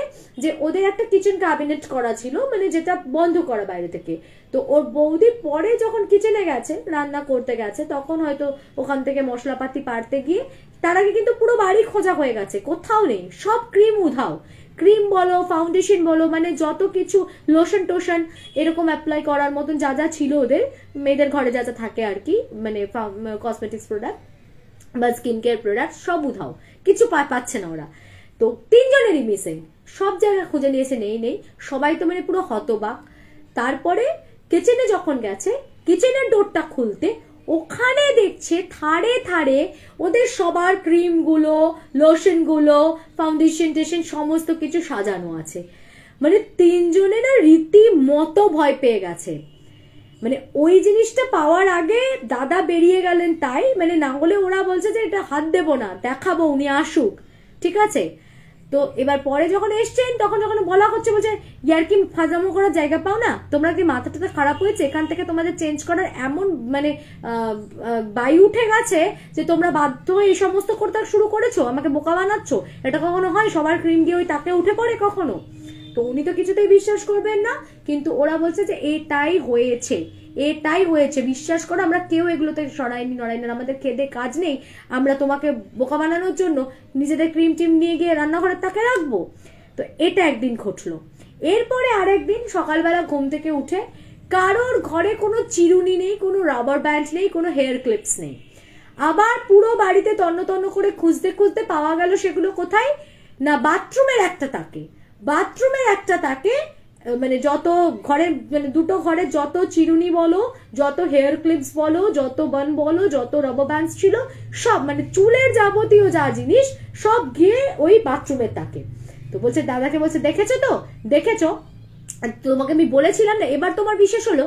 যে ওদের একটা কিচেন ক্যাবিনেট করা ছিল, মানে যেটা বন্ধ করা বাইরে থেকে। তো ওর বৌদি পরে যখন কিচেনে গেছে, রান্না করতে গেছে, তখন হয়তো ওখান থেকে মশলাপাতি পাড়তে গিয়ে, তার আগে কিন্তু পুরো বাড়ি খোঁজা হয়ে গেছে, কোথাও নেই, সব ক্রিম উধাও। ক্রিম বলো, ফাউন্ডেশন বলো, মানে যত কিছু লোশন টোশন এরকম অ্যাপ্লাই করার মতন যা যা ছিল ওদের মেয়েদের ঘরে যা যা থাকে আর কি, মানে কসমেটিক্স প্রোডাক্ট বা স্কিন কেয়ার প্রোডাক্ট, সব উধাও, কিছু পাচ্ছে না ওরা। তো 3 জনেরই মিসিং, সব জায়গায় খুঁজে নিয়েছে, নেই। সবাই তো মানে পুরো হতবাক। তারপরে কিচেনে যখন গেছে, কিচেনের ডোরটা খুলতে ওখানে দেখছে থাড়ে ওদের সবার ক্রিমগুলো, লোশনগুলো, ফাউন্ডেশন টেশন সমস্ত কিছু সাজানো আছে। মানে 3 জনে না রীতিমতো ভয় পেয়ে গেছে। মানে ওই জিনিসটা পাওয়ার আগে দাদা বেরিয়ে গেলেন, তাই মানে না হলে ওরা বলছে যে এটা হাত দেবো না, দেখাবো, উনি আসুক, ঠিক আছে। তো এবার পরে যখন এসছেন, তখন যখন বলা হচ্ছে, বলছে ইয়ার কি ফাজামো করার জায়গা পাও না, তোমরা কি মাথাটা খারাপ হয়েছে, এখান থেকে তোমাদের চেঞ্জ করার এমন মানে বায়ু উঠে গেছে যে তোমরা বাধ্য হয়ে এই সমস্ত করতে শুরু করেছো, আমাকে বোকা বানাচ্ছ। এটা কখনো হয়? সবার ক্রিম দিয়ে ওই তাকে উঠে পড়ে কখনো? তো উনি তো কিছুতেই বিশ্বাস করবেন না, কিন্তু ওরা বলছে যে এটাই হয়েছে, বিশ্বাস করো, আমরা কেউ এগুলোতে নড়াইনি, আমাদের খেদে কাজ নেই, আমরা তোমাকে বোকা বানানোর জন্য নিজেদের ক্রিম টিম নিয়ে গিয়ে রান্নাঘরের তাকে রাখবো। তো এটা একদিন ঘটলো। এরপরে আরেকদিন সকালবেলা ঘুম থেকে উঠে কারোর ঘরে কোনো চিরুনি নেই, কোনো রাবার ব্যান্ড নেই, কোনো হেয়ার ক্লিপস নেই। আবার পুরো বাড়িতে তন্ন করে খুঁজতে পাওয়া গেল সেগুলো কোথায় না, বাথরুমের একটা তাকে মানে যত ঘরে, মানে 2টো ঘরে যত চিরুনি বলো, যত হেয়ার ক্লিপস বলো, যত বান বলো, যত রাবার ব্যান্ডস ছিল, সব মানে চুলের যাবতীয় যা জিনিস সব গিয়ে ওই বাথরুমের তাকে। তো বলছে দাদাকে, বলছে দেখেছো তোমাকে আমি বলেছিলাম না, এবার তোমার বিশেষ হলো।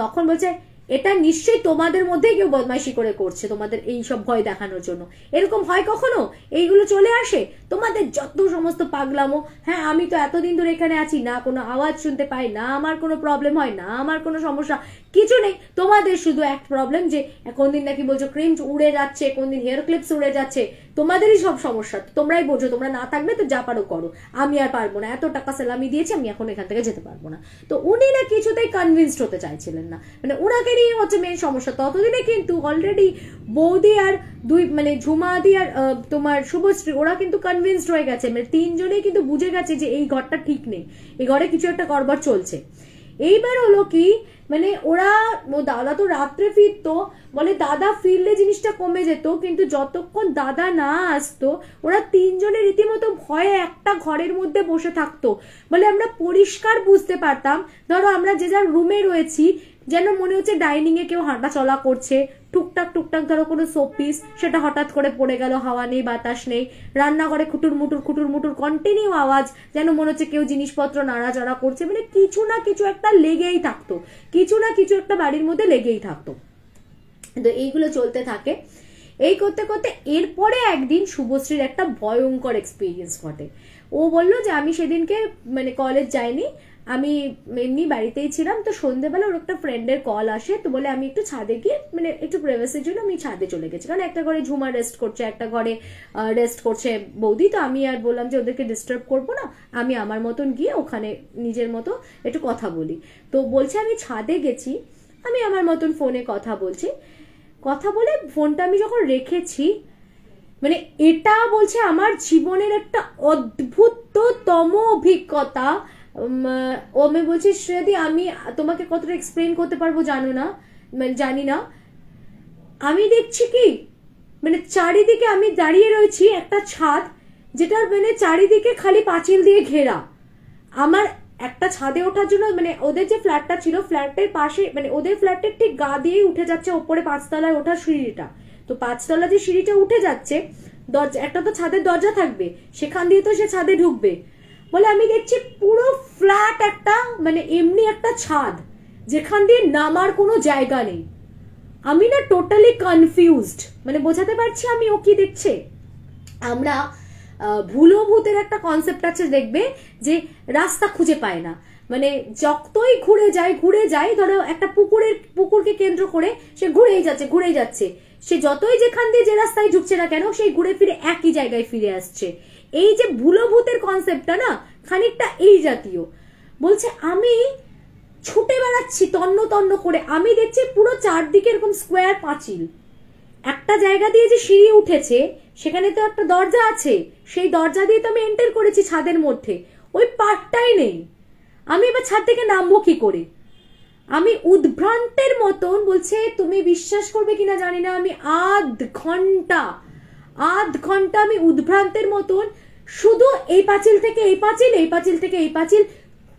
তখন বলছে এটা নিশ্চয়ই তোমাদের মধ্যেই কেউ বদমাইশি করে করছে, তোমাদের এই সব ভয় দেখানোর জন্য। এরকম হয় কখনো? এইগুলো চলে আসে তোমাদের যত সমস্ত পাগলামো। হ্যাঁ, আমি তো এতদিন ধরে এখানে আছি, না কোনো আওয়াজ শুনতে পাই, না আমার কোনো প্রবলেম হয়, না আমার কোনো সমস্যা, কিছু নেই। তোমাদের শুধু এক প্রবলেম যে কোনদিন নাকি বলছো ক্রিম উড়ে যাচ্ছে, কোনদিন হেয়ার ক্লিপস উড়ে যাচ্ছে, তোমাদেরই সব সমস্যা, তোমরাই বোঝো, তোমরা না থাকবে তো যা পারো করো, আমি আর পারবো না, এত টাকা স্যালামি দিয়েছি, আমি এখন এখান থেকে যেতে পারবো না। তো উনি না কিছুতেই কনভিন্সড হতে চাইছিলেন না, মানে ওনাকে নিয়ে হচ্ছে মেন সমস্যা। ততদিনে কিন্তু অলরেডি বৌদি আর মানে ঝুমাদি আর তোমার শুভশ্রী ওরা কিন্তু কনভিন্সড হয়ে গেছে, মানে তিনজনেই কিন্তু বুঝে গেছে যে এই ঘরটা ঠিক নেই, এই ঘরে কিছু একটা গড়বড় চলছে। এইবার হলো কি, মানে ওরা, দাদা তো রাত্রে ফিরতো, বলে দাদা ফিরলে জিনিসটা কমে যেত, কিন্তু যতক্ষণ দাদা না আসতো ওরা তিনজনে রীতিমতো ভয়ে একটা ঘরের মধ্যে বসে থাকতো। বলে আমরা পরিষ্কার বুঝতে পারতাম, ধরো আমরা যে যার রুমে রয়েছি, যেন মনে হচ্ছে ডাইনিং এ কেউ হাঁটা চলা করছে, টুকটাক টুকটাক ধরো কোনো শোপিস সেটা হঠাৎ করে পড়ে গেল, হাওয়া নেই বাতাস নেই, রান্নাঘরে খুটুর মুটুর কন্টিনিউ আওয়াজ, যেন মনে হচ্ছে কেউ জিনিসপত্র নাড়াচাড়া করছে, মানে কিছু না কিছু একটা লেগেই থাকতো, কিছু না কিছু একটা বাড়ির মধ্যে লেগেই থাকতো। তো এইগুলো চলতে থাকে। এই করতে করতে এরপরে একদিন শুভশ্রীর একটা ভয়ঙ্কর এক্সপিরিয়েন্স ঘটে। ও বললো যে আমি সেদিনকে মানে কলেজ যাইনি, আমি এমনি বাড়িতেই ছিলাম, তো সন্ধ্যেবেলা ওর একটা ফ্রেন্ডের কল আসে, তো বলে আমি একটু ছাদে গিয়ে মানে একটু প্রাইভেসির জন্য আমি ছাদে চলে গেছি, কারণ একটা ঘরে ঝুমা রেস্ট করছে, একটা ঘরে রেস্ট করছে বৌদি, তো আমি আর বললাম যে ওদেরকে ডিস্টার্ব করবো না, আমি আমার মতন গিয়ে ওখানে নিজের মতো একটু কথা বলি। তো বলছে আমি ছাদে গেছি, আমি আমার মতন ফোনে কথা বলছি, কথা বলে ফোনটা আমি যখন রেখেছি, মানে এটা বলছে আমার জীবনের একটা অদ্ভুততম অভিজ্ঞতা। ও আমি বলছি শ্রেয়াদি আমি তোমাকে কতটা এক্সপ্লেন করতে পারবো জানো না, মানে জানি না, আমি দেখছি কি মানে চারিদিকে আমি দাঁড়িয়ে রয়েছি একটা ছাদ, যেটার মানে চারিদিকে খালি পাঁচিল দিয়ে ঘেরা। আমার একটা ছাদে ওঠার জন্য, মানে ওদের যে ফ্ল্যাটটা ছিল ফ্ল্যাটের পাশে, মানে ওদের ফ্ল্যাটের ঠিক গা দিয়েই উঠে যাচ্ছে ওপরে 5 তলায় ওঠার সিঁড়িটা। তো 5 তলা যে সিঁড়িটা উঠে যাচ্ছে, দরজা একটা তো ছাদের দরজা থাকবে, সেখান দিয়ে তো সে ছাদে ঢুকবে। বলে আমি দেখছি পুরো ফ্ল্যাট একটা, মানে এমনি একটা ছাদ যেখান দিয়ে নামার কোনো জায়গা নেই। আমি না টোটালি কনফিউজড, মানে বোঝাতে পারছি আমি ও কি দেখছে। আমরা ভুলো ভূতের একটা কনসেপ্ট আছে দেখবে, যে রাস্তা খুঁজে পায় না, মানে যতই ঘুরে যায়, ধরো একটা পুকুরকে কেন্দ্র করে সে ঘুরেই যাচ্ছে, সে যতই যেখান দিয়ে যে রাস্তায় ঢুকছে না কেন সেই ঘুরে ফিরে একই জায়গায় ফিরে আসছে। এই যে ভুলো ভূতের কনসেপ্টটা না খানিকটা এই জাতীয়। বলছে আমি ছুটে বেড়াচ্ছি তন্ন তন্ন করে, আমি দেখছি পুরো চারদিকে এরকম স্কোয়ার পাঁচিল, একটা জায়গা দিয়ে যে সিঁড়ি উঠেছে সেখানে তো একটা দরজা আছে, সেই দরজা দিয়ে তো আমি এন্টার করেছি ছাদের মধ্যে, ওই পার্টটাই নেই। আমি এবার ছাদ থেকে নামবো কি করে? আমি উদ্ভ্রান্তের মতন, বলছে তুমি বিশ্বাস করবে কিনা জানি না, আমি আধ ঘন্টা আমি উদ্ভ্রান্তের মতন শুধু এই পাঁচিল থেকে এই পাঁচিল, এই পাঁচিল থেকে এই পাঁচিল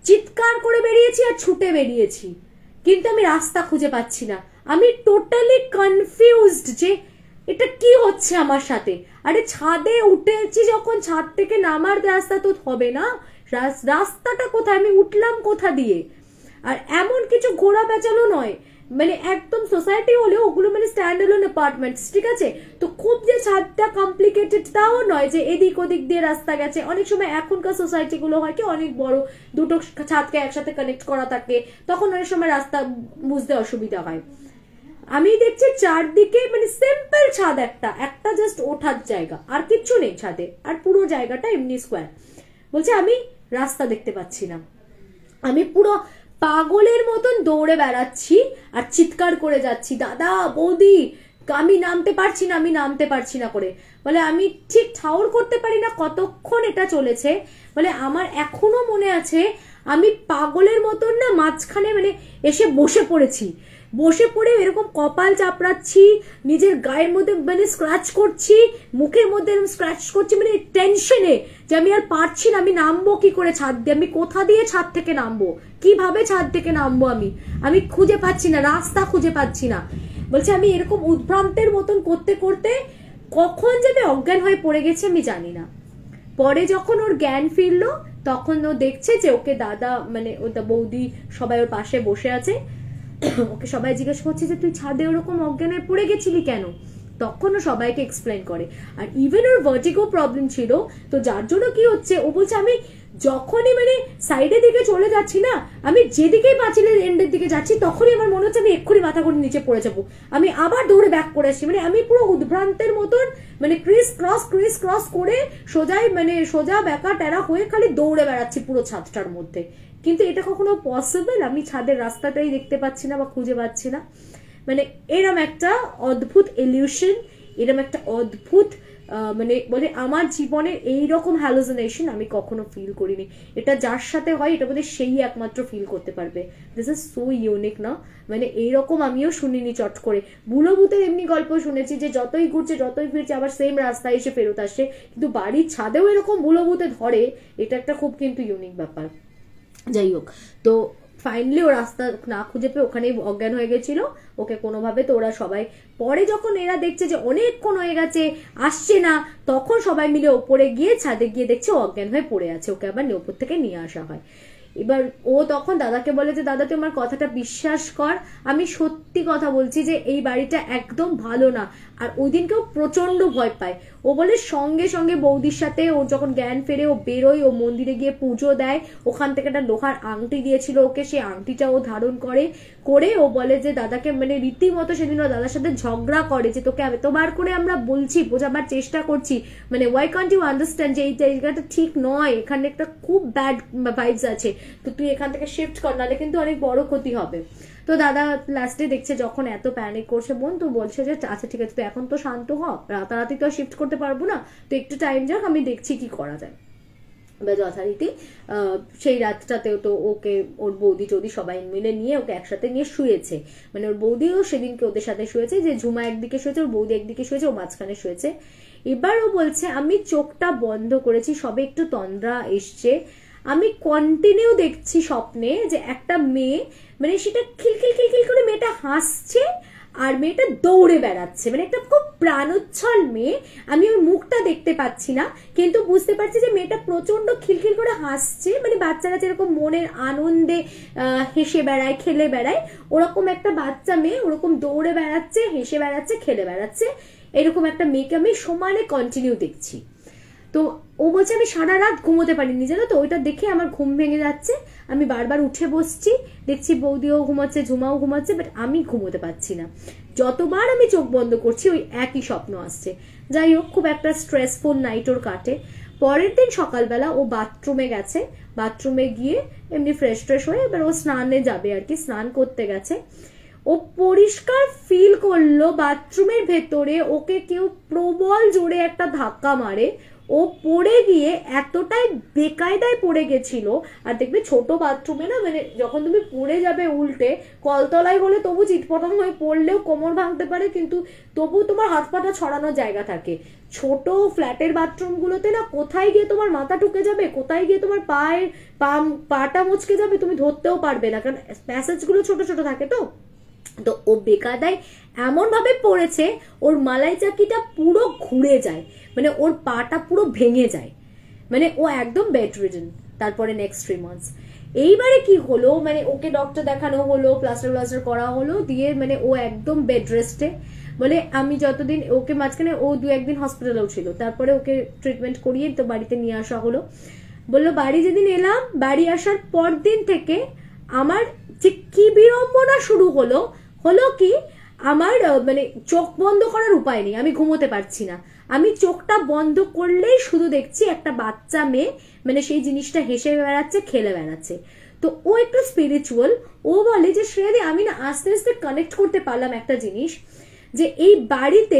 চিৎকার করে বেরিয়েছি আর ছুটে বেরিয়েছি, কিন্তু আমি রাস্তা খুঁজে পাচ্ছি না। আমি টোটালি কনফিউজড যে এটা কি হচ্ছে আমার সাথে। আরে ছাদে উঠেছি যখন, ছাদ থেকে নামার রাস্তা তো হবে না, রাস্তাটা কোথায়, আমি উঠলাম কোথা দিয়ে? আর এমন কিছু ঘোরা পেঁচানো নয়, মানে একদম সোসাইটি হলে ওগুলো মানে স্ট্যান্ড অ্যালোন অ্যাপার্টমেন্টস, ঠিক আছে, তো খুব যে ছাদটা কমপ্লিকেটেড তাও নয় যে এদিক ওদিক দিয়ে রাস্তা গেছে। অনেক সময় এখনকার সোসাইটি গুলো হয় কি অনেক বড়, দুটো ছাদকে একসাথে কানেক্ট করা থাকে, তখন অনেক সময় রাস্তা বুঝতে অসুবিধা হয়। আমি দেখছি চারদিকে মানে সিম্পল ছাদ, একটা জাস্ট ওঠার জায়গা, আর কিচ্ছু নেই ছাদে, আর পুরো জায়গাটা এমনি স্কোয়ার। বলছে আমি রাস্তা দেখতে পাচ্ছি না, আমি পুরো পাগলের মতন দৌড়ে বেড়াচ্ছি আর চিৎকার করে যাচ্ছি, দাদা বৌদি আমি নামতে পারছি না করে। বলে আমি ঠিক ঠাউর করতে পারি না কতক্ষণ এটা চলেছে। বলে আমার এখনো মনে আছে আমি পাগলের মতন না মাঝখানে মানে এসে বসে পড়ে এরকম কপাল চাপড়াচ্ছি, নিজের গায়ের মধ্যে মানে স্ক্র্যাচ করছি, মুখের মধ্যে স্ক্র্যাচ করছি, মানে টেনশনে যে আমি আর পারছি না, আমি নামবো কি করে ছাদ দিয়ে, আমি কোথা দিয়ে ছাদ থেকে নামবো, কিভাবে ছাদ থেকে নামবো, আমি খুঁজে পাচ্ছি না, রাস্তা খুঁজে পাচ্ছি না। বলছে আমি এরকম উদ্ভ্রান্তের মতন করতে করতে কখন যে আমি অজ্ঞান হয়ে পড়ে গেছি আমি জানি না। পরে যখন ওর জ্ঞান ফিরলো তখন ও দেখছে যে ওকে দাদা মানে ও বৌদি সবাই ওর পাশে বসে আছে, ওকে সবাই জিজ্ঞেস করছে যে তুই ছাদে ওরকম অজ্ঞান হয়ে পড়ে গেছিলি কেন? তখনও সবাইকে এক্সপ্লেন করে। আর ইভেন ওর ভার্টিগো প্রবলেম ছিল, তো যার জন্য কি হচ্ছে, ও বলছে আমি যখনই মানে সাইডের দিকে চলে যাচ্ছি না, আমি যেদিকেই পাঁচিলের এন্ডের দিকে যাচ্ছি, তখনই আমার মনে হচ্ছে আমি এক্ষুনি মাথা করে নিচে পড়ে যাবো, আমি আবার দৌড়ে ব্যাক করে আসছি। মানে আমি পুরো উদ্ভ্রান্তের মতন মানে ক্রিস ক্রস করে সোজাই মানে সোজা ব্যাকা টেরা হয়ে খালি দৌড়ে বেড়াচ্ছি পুরো ছাদটার মধ্যে। কিন্তু এটা কখনো পসিবল? আমি ছাদের রাস্তাটাই দেখতে পাচ্ছি না বা খুঁজে পাচ্ছি না। মানে এরম একটা অদ্ভুত ইলিউশন, এরম একটা অদ্ভুত মানে বলে আমার জীবনের এইরকম হ্যালুসিনেশন আমি কখনো ফিল করিনি। এটা যার সাথে হয় এটা বোধহয় সেই একমাত্র ফিল করতে পারবে। দিস ইজ সো ইউনিক না, মানে এইরকম আমিও শুনিনি চট করে। বুলো ভূতের এমনি গল্প শুনেছি যে যতই ঘুরছে যতই ফিরছে আবার সেম রাস্তায় এসে ফেরত আসে, কিন্তু বাড়ির ছাদেও এরকম বুলো ভূতে ধরে, এটা একটা খুব কিন্তু ইউনিক ব্যাপার। যাই হোক, তো ফাইনালি ও রাস্তা না খুঁজে পেয়ে ওখানেই অজ্ঞান হয়ে গেছিল। ওকে কোনোভাবে তো ওরা সবাই পরে যখন এরা দেখছে যে অনেকক্ষণ হয়ে গেছে আসছে না, তখন সবাই মিলে ওপরে গিয়ে ছাদে গিয়ে দেখছে ও অজ্ঞান হয়ে পড়ে আছে। ওকে আবার ওপর থেকে নিয়ে আসা হয়। এবার ও তখন দাদাকে বলে যে দাদা তুই আমার কথাটা বিশ্বাস কর, আমি সত্যি কথা বলছি যে এই বাড়িটা একদম ভালো না। আর ওই দিনকেও প্রচন্ড ভয় পায়। ও বলে সঙ্গে সঙ্গে বৌদির সাথে ও যখন জ্ঞান ফেরে ও বেরোয়, ও মন্দিরে গিয়ে পুজো দেয়, ওখান থেকে একটা লোহার আংটি দিয়েছিল ওকে, সেই আংটিটা ও ধারণ করে ও বলে যে দাদাকে মানে রীতিমতো সেদিন ও দাদার সাথে ঝগড়া করে যে তোকে এতবার করে আমরা বলছি, বোঝাবার চেষ্টা করছি, মানে ওয়াই কান্ট ইউ আন্ডারস্ট্যান্ড যে এই জায়গাটা ঠিক নয়, এখানে একটা খুব ব্যাড ভাইবস আছে, তো তুই এখান থেকে শিফট কর, নাহলে কিন্তু অনেক বড় ক্ষতি হবে। তো দাদা লাস্টে দেখছে যখন এত প্যানিক করছে বোন, তো বলছে যে আচ্ছা ঠিক আছে, তো এখন তো শান্ত হ, রাতারাতি তো শিফট করতে পারবো না, তো একটু টাইম যাক, আমি দেখছি কি করা যায়। যথারীতি সেই রাতটাতেও তো ওকে ওর বৌদি চৌদি সবাই মিলে নিয়ে ওকে একসাথে নিয়ে শুয়েছে। মানে ওর বৌদিও সেদিনকে ওদের সাথে শুয়েছে, যে ঝুমা একদিকে শুয়েছে, ওর বৌদি একদিকে শুয়েছে, ও মাঝখানে শুয়েছে। এবার ও বলছে আমি চোখটা বন্ধ করেছি, সবে একটু তন্দ্রা এসছে, আমি কন্টিনিউ দেখছি স্বপ্নে যে একটা মেয়ে, মানে সেটা খিলখিল খিলখিল করে মেয়েটা হাসছে আর মেয়েটা দৌড়ে বেড়াচ্ছে, মানে একটা খুব প্রাণোচ্ছল মেয়ে। আমি ওর মুখটা দেখতে পাচ্ছি না, কিন্তু বুঝতে পারছি যে মেয়েটা প্রচন্ড খিলখিল করে হাসছে, মানে বাচ্চারা যেরকম মনের আনন্দে হেসে বেড়ায় খেলে বেড়ায়, ওরকম একটা বাচ্চা মেয়ে ওরকম দৌড়ে বেড়াচ্ছে, হেসে বেড়াচ্ছে, খেলে বেড়াচ্ছে, এরকম একটা মেয়েকে আমি সমানে কন্টিনিউ দেখছি। তো ও বলছে আমি সারা রাত ঘুমোতে পারিনি জানো তো, ওইটা দেখে আমার ঘুম ভেঙে যাচ্ছে, আমি বারবার উঠে বসছি, দেখছি বৌদিও ঘুমাচ্ছে, ঝুমাও ঘুমাচ্ছে, বাট আমি ঘুমোতে পারছি না। যতবার আমি চোখ বন্ধ করছি ওই একই স্বপ্ন আসছে। যাই হোক, খুব একটা স্ট্রেসফুল নাইট ওর কাটে। পরের দিন সকালবেলা ও বাথরুমে গেছে, বাথরুমে গিয়ে এমনি ফ্রেশ ট্রেশ হয়ে এবার ও স্নানে যাবে আর কি, স্নান করতে গেছে। ও পরিষ্কার ফিল করলো বাথরুমের ভেতরে ওকে কেউ প্রবল জোরে একটা ধাক্কা মারে, ও পড়ে গিয়ে এতটাই বেকায়দায় পড়ে গেছিল। আর দেখবে ছোট বাথরুমে না, মানে যখন তুমি পড়ে যাবে উল্টে, কলতলায় হলে তবু চিটপটাং হয়ে পড়লেও কোমর ভাঙতে পারে, কিন্তু তবু তোমার হাত পাটা ছড়ানোর জায়গা থাকে। ছোট ফ্ল্যাটের বাথরুম গুলোতে না কোথায় গিয়ে তোমার মাথা ঢুকে যাবে, কোথায় গিয়ে তোমার পাটা মুচকে যাবে তুমি ধরতেও পারবে না, কারণ প্যাসেজ গুলো ছোট ছোট থাকে। তো ও বেকায়দায় এমন ভাবে পড়েছে ওর মালাই চাকিটা পুরো ঘুরে যায়, মানে ওর পাটা পুরো ভেঙে যায়, মানে ও একদম বেড রিডেন তারপরে নেক্সট 3 মান্থস। এইবারে কি হলো, মানে ওকে ডক্টর দেখানো হলো, প্লাস্টার করা হলো, দিয়ে মানে ও একদম বেড রেস্টে। বলে আমি যতদিন ওকে মাঝখানে ও 2-1 দিন হসপিটালেও ছিল, তারপরে ওকে ট্রিটমেন্ট করিয়ে তো বাড়িতে নিয়ে আসা হলো। বললো বাড়ি যেদিন এলাম, বাড়ি আসার পর দিন থেকে আমার যে কি বিড়ম্বনা শুরু হলো কি, আমার মানে চোখ বন্ধ করার উপায় নেই, আমি ঘুমোতে পারছি না, আমি চোখটা বন্ধ করলেই শুধু দেখছি একটা বাচ্চা মেয়ে, মানে সেই জিনিসটা হেসে বেড়াচ্ছে, খেলে বেড়াচ্ছে। তো ও একটু স্পিরিচুয়াল, ও বলে যে শ্রেয়াদি আমি না আস্তে আস্তে কানেক্ট করতে পারলাম একটা জিনিস, যে এই বাড়িতে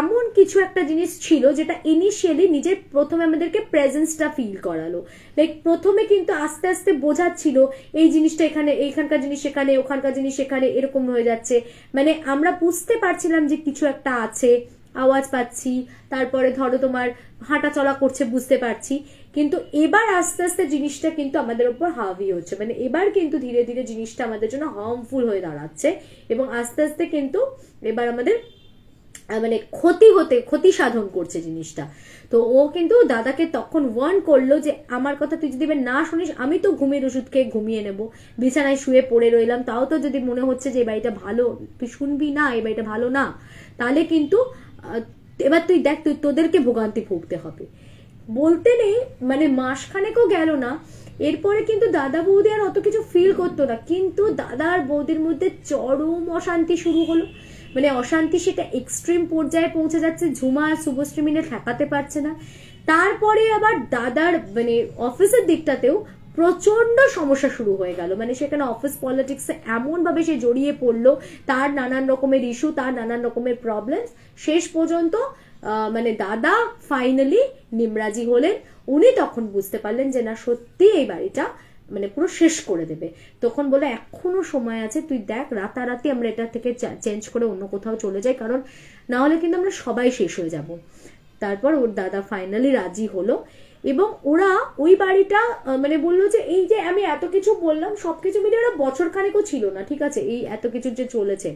এমন কিছু একটা জিনিস ছিল যেটা ইনিশিয়ালি নিজের প্রথমে আমাদেরকে প্রেজেন্সটা ফিল করালো। লাইক প্রথমে কিন্তু আস্তে আস্তে বোঝাচ্ছিল এই জিনিসটা এখানে, এইখানকার জিনিস সেখানে, ওখানকার জিনিস সেখানে, এরকম হয়ে যাচ্ছে, মানে আমরা বুঝতে পারছিলাম যে কিছু একটা আছে, আওয়াজ পাচ্ছি, তারপরে ধরো তোমার হাঁটা চলা করছে বুঝতে পারছি, কিন্তু এবার আস্তে আস্তে জিনিসটা কিন্তু আমাদের উপর হাবি হচ্ছে, মানে এবার কিন্তু ধীরে ধীরে জিনিসটা আমাদের জন্য হার্মফুল হয়ে দাঁড়াচ্ছে, এবং আস্তে আস্তে কিন্তু এবার আমাদের মানে ক্ষতি সাধন করছে জিনিসটা। তো ও কিন্তু দাদাকে তখন ওয়ার্ন করলো যে আমার কথা তুই যদি না শুনিস, আমি তো ঘুমের ওষুধ খেয়ে ঘুমিয়ে নেবো, বিছানায় শুয়ে পড়ে রইলাম, তাও তো যদি মনে হচ্ছে যে এই বাড়িটা ভালো, তুই শুনবি না, এই বাড়িটা ভালো না, তাহলে কিন্তু এবার তুই দেখ, তুই তোদেরকে ভোগান্তি ভুগতে হবে। বলতে নেই মানে মাসখানেকও গেল না, এরপরে কিন্তু দাদা বৌদি আর অত কিছু ফিল করতো না, কিন্তু দাদা আর বৌদির মধ্যে চরম অশান্তি শুরু হলো। মানে অশান্তি সেটা এক্সট্রিম পর্যায়ে পৌঁছে যাচ্ছে, ঝুমা আর শুভশ্রী মিলে ঠেকাতে পারছে না। তারপরে আবার দাদার মানে অফিসের দিকটাতেও প্রচন্ড সমস্যা শুরু হয়ে গেল। মানে সেখানে অফিস পলিটিক্সে এমন ভাবে সে জড়িয়ে পড়লো, তার নানান রকমের ইস্যু, তার নানান রকমের প্রবলেম, শেষ পর্যন্ত মানে দাদা ফাইনালি নিমরাজি হলেন। উনি তখন বুঝতে পারলেন যে না, সত্যি এই বাড়িটা মানে পুরো শেষ করে দেবে। তখন বলে এখনো সময় আছে, তুই দেখ রাতারাতি আমরা এটা থেকে চেঞ্জ করে অন্য কোথাও চলে যাই, কারণ না হলে কিন্তু আমরা সবাই শেষ হয়ে যাব। তারপর ওর দাদা ফাইনালি রাজি হলো এবং ওরা ওই বাড়িটা মানে বললো যে এই যে আমি এত কিছু বললাম সবকিছু মিলে ওরা বছর খানেকও ছিল না, ঠিক আছে, এই এত কিছু যে চলেছে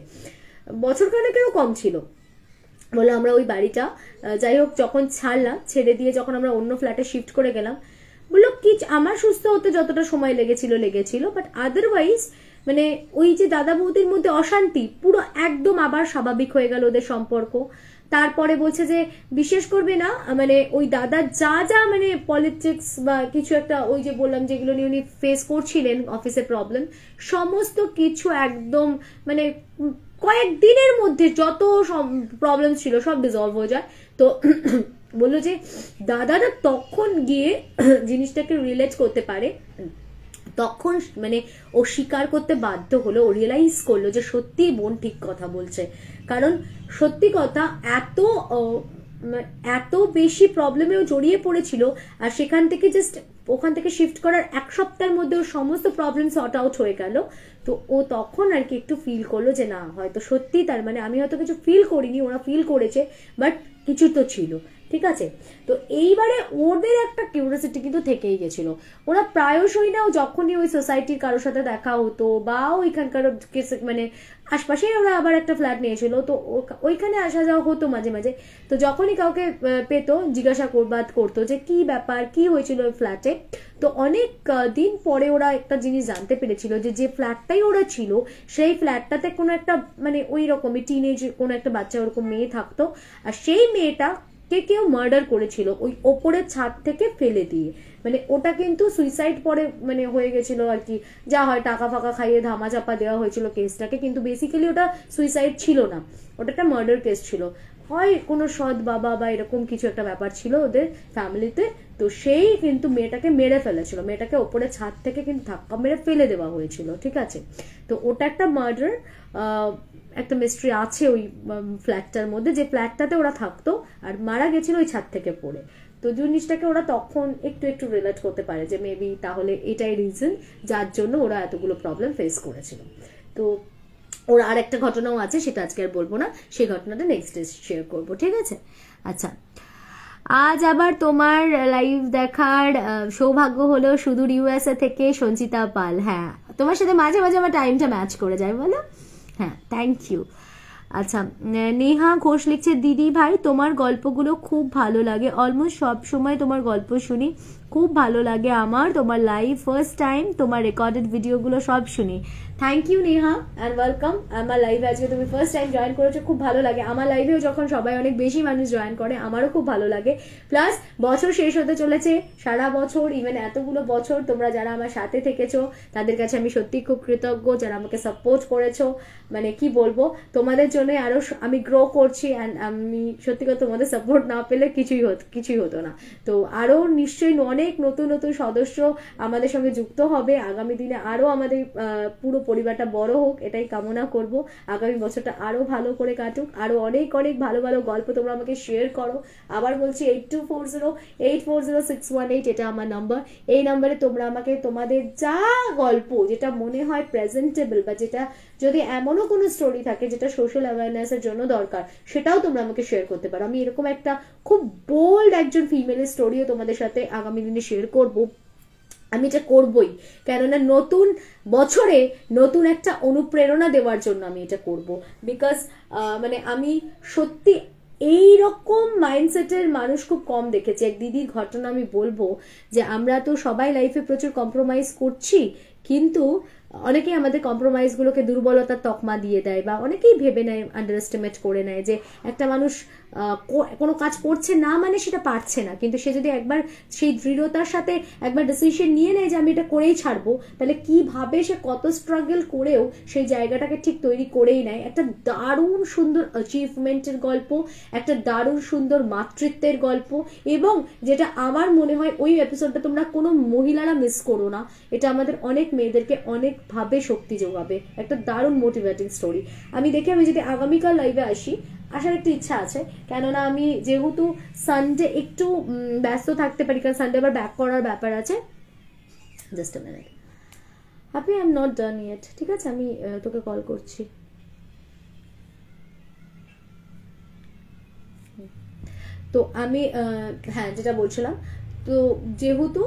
বছর খানেকেরও কম ছিল। বলে আমরা ওই বাড়িটা যাই হোক যখন ছাড়লাম, ছেড়ে দিয়ে যখন আমরা অন্য ফ্ল্যাটে শিফট করে গেলাম, বললো কি আমার সুস্থ হতে যতটা সময় লেগেছিল, বাট আদারওয়াইজ মানে ওই যে দাদা বৌদির মধ্যে অশান্তি পুরো একদম আবার স্বাভাবিক হয়ে গেল ওদের সম্পর্ক। তারপরে বলছে যে বিশ্বাস করবে না, মানে ওই দাদা যা যা মানে পলিটিক্স বা কিছু একটা ওই যে বললাম যেগুলো নিয়ে উনি ফেস করছিলেন অফিসে প্রবলেম, সমস্ত কিছু একদম মানে কয়েকদিনের মধ্যে যত প্রবলেম ছিল সব ডিজলভ হয়ে যায়। তো বললো যে দাদারা তখন গিয়ে জিনিসটাকে রিলেট করতে পারে, তখন মানে ও স্বীকার করতে বাধ্য হলো, ও রিয়েলাইজ করলো যে সত্যি বোন ঠিক কথা বলছে। কারণ সত্যি কথা এত বেশি প্রবলেমেও জড়িয়ে পড়েছিল, আর সেখান থেকে জাস্ট ওখান থেকে শিফট করার এক সপ্তাহের মধ্যে ওর সমস্ত প্রবলেম সর্ট আউট হয়ে গেল। তো ও তখন আর কি একটু ফিল করলো যে না হয়তো সত্যি, তার মানে আমি হয়তো কিছু ফিল করিনি, ওরা ফিল করেছে, বাট কিছু তো ছিল, ঠিক আছে। তো এইবারে ওদের একটা কিউরিওসিটি কিন্তু থেকেই গেছিল। ওরা প্রায়শই না যখনই ওই সোসাইটির কারোর সাথে দেখা হতো বা ওইখানকার মানে আশপাশেই ওরা আবার একটা ফ্ল্যাট নিয়েছিল, তো ওইখানে আসা যাওয়া হতো মাঝে মাঝে। তো যখনই কাউকে পেতো জিজ্ঞাসাবাদ করতো যে কি ব্যাপার, কি হয়েছিল ওই ফ্ল্যাটে। তো অনেক দিন পরে ওরা একটা জিনিস জানতে পেরেছিল যে যে ফ্ল্যাটটাই ওরা ছিল সেই ফ্ল্যাটটাতে কোনো একটা মানে ওই রকমই টিনেজ কোনো একটা বাচ্চা ওরকম মেয়ে থাকতো, আর সেই মেয়েটা কেউ মার্ডার করেছিল ওই ওপরের ছাদ থেকে ফেলে দিয়ে। মানে ওটা কিন্তু সুইসাইড পরে মানে হয়ে গেছিল আর কি, যা হয় টাকা ফাকা খাইয়ে ধামা চাপা দেওয়া হয়েছিল কেসটাকে, কিন্তু বেসিক্যালি ওটা সুইসাইড ছিল না, ওটা একটা মার্ডার কেস ছিল। হয় কোনো সৎ বাবা বা এরকম কিছু একটা ব্যাপার ছিল ওদের ফ্যামিলিতে। তো সেই কিন্তু মেয়েটাকে মেরে ফেলেছিল, মেয়েটাকে ওপরে ছাদ থেকে কিন্তু ধাক্কা মেরে ফেলে দেওয়া হয়েছিল, ঠিক আছে। তো ওটা একটা মার্ডার, একটা মিস্ট্রি আছে ওই ফ্ল্যাটটার মধ্যে, যে ফ্ল্যাটটাতে ওরা থাকতো আর মারা গেছিল ওই ছাদ থেকে পড়ে। তো জিনিসটাকে ওরা তখন একটু একটু রিলেট করতে পারে যে মেবি তাহলে এটাই রিজন যার জন্য ওরা এতগুলো প্রবলেম ফেস করেছিল। তো ওর আর একটা ঘটনাও আছে, সেটা আজকে আর বলবো না, সেই ঘটনাটা নেক্সট ডে শেয়ার করবো, ঠিক আছে। আচ্ছা, আজ আবার তোমার লাইভ দেখার সৌভাগ্য হলো সুদূর ইউএসএ থেকে সঞ্চিতা পাল। হ্যাঁ, তোমার সাথে মাঝে মাঝে আমার টাইমটা ম্যাচ করে যায় বলো। হ্যাঁ, থ্যাংক ইউ। আচ্ছা, নেহা ঘোষ লিখছে দিদি ভাই তোমার গল্পগুলো খুব ভালো লাগে, অলমোস্ট সব সময় তোমার গল্প শুনি, খুব ভালো লাগে আমার। তোমার লাইভ ফার্স্ট টাইম, তোমার রেকর্ডেড ভিডিওগুলো সব শুনি। Thank you Neha and welcome. আমার লাইভে আজকে তুমি ফার্স্ট টাইম জয়েন করেছো, খুব ভালো লাগে। আমার লাইভেও যখন সবাই অনেক বেশি মানুষ জয়েন করে আমারও খুব ভালো লাগে। প্লাস বছর শেষ হতে চলেছে, সারা বছর ইভেন এতগুলো বছর তোমরা যারা আমার সাথে থেকেছো তাদের কাছে আমি সত্যি খুব কৃতজ্ঞ, যারা আমাকে সাপোর্ট করেছো। মানে কি বলবো, তোমাদের জন্য আরো আমি গ্রো করছি, অ্যান্ড আমি সত্যি কথা তোমাদের সাপোর্ট না পেলে কিছুই হতো না। তো আরো নিশ্চয়ই অনেক নতুন নতুন সদস্য আমাদের সঙ্গে যুক্ত হবে আগামী দিনে, আরো আমাদের পুরো পরিবারটা বড় হোক এটাই কামনা করব। আগামী বছরটা আরো ভালো করে কাটুক, আরো অনেক অনেক ভালো ভালো গল্প তোমরা আমাকে শেয়ার করো। আবার বলছি 8240840618 এটা আমার নাম্বার। এই নাম্বারে তোমরা আমাকে তোমাদের যা গল্প যেটা মনে হয় প্রেজেন্টেবল, বা যেটা যদি এমনও কোনো স্টোরি থাকে যেটা সোশ্যাল অ্যাওয়ারনেসের জন্য দরকার, সেটাও তোমরা আমাকে শেয়ার করতে পারো। আমি এরকম একটা খুব বোল্ড একজন ফিমেলের স্টোরিও তোমাদের সাথে আগামী দিনে শেয়ার করবো। আমি এটা করবই, কেননা নতুন বছরে নতুন একটা অনুপ্রেরণা দেওয়ার জন্য আমি এটা করব। বিকজ মানে আমি সত্যি এইরকম মাইন্ডসেটের মানুষ খুব কম দেখেছি। এক দিদির ঘটনা আমি বলবো, যে আমরা তো সবাই লাইফে প্রচুর কম্প্রোমাইজ করছি, কিন্তু অনেকেই আমাদের কম্প্রোমাইজগুলোকে দুর্বলতার তকমা দিয়ে দেয়, বা অনেকেই ভেবে নেয়, আন্ডার এস্টিমেট করে নেয় যে একটা মানুষ কোনো কাজ করছে না মানে সেটা পারছে না। কিন্তু সে যদি একবার সেই দৃঢ়তার সাথে একবার ডিসিশন নিয়ে নেয় যে আমি এটা করেই ছাড়বো, তাহলে কিভাবে সে কত স্ট্রাগল করেও সেই জায়গাটাকে ঠিক তৈরি করেই নেয়। একটা দারুণ সুন্দর অ্যাচিভমেন্টের গল্প, একটা দারুণ সুন্দর মাতৃত্বের গল্প, এবং যেটা আমার মনে হয় ওই এপিসোডটা তোমরা কোনো মহিলারা মিস করো না, এটা আমাদের অনেক মেয়েদেরকে অনেকভাবে শক্তি যোগাবে। একটা দারুণ মোটিভেটিং স্টোরি। আমি যদি আগামীকাল লাইভে আসার একটু ইচ্ছা আছে, কেননা আমি যেহেতু সানডে একটু ব্যস্ত থাকতে পারি, কারণ সানডে আবার ব্যাক করার ব্যাপার আছে। Just a minute, happy I am not done yet. ঠিক আছে, আমি তোকে কল করছি। তো আমি হ্যাঁ যেটা বলছিলাম, তো যেহেতু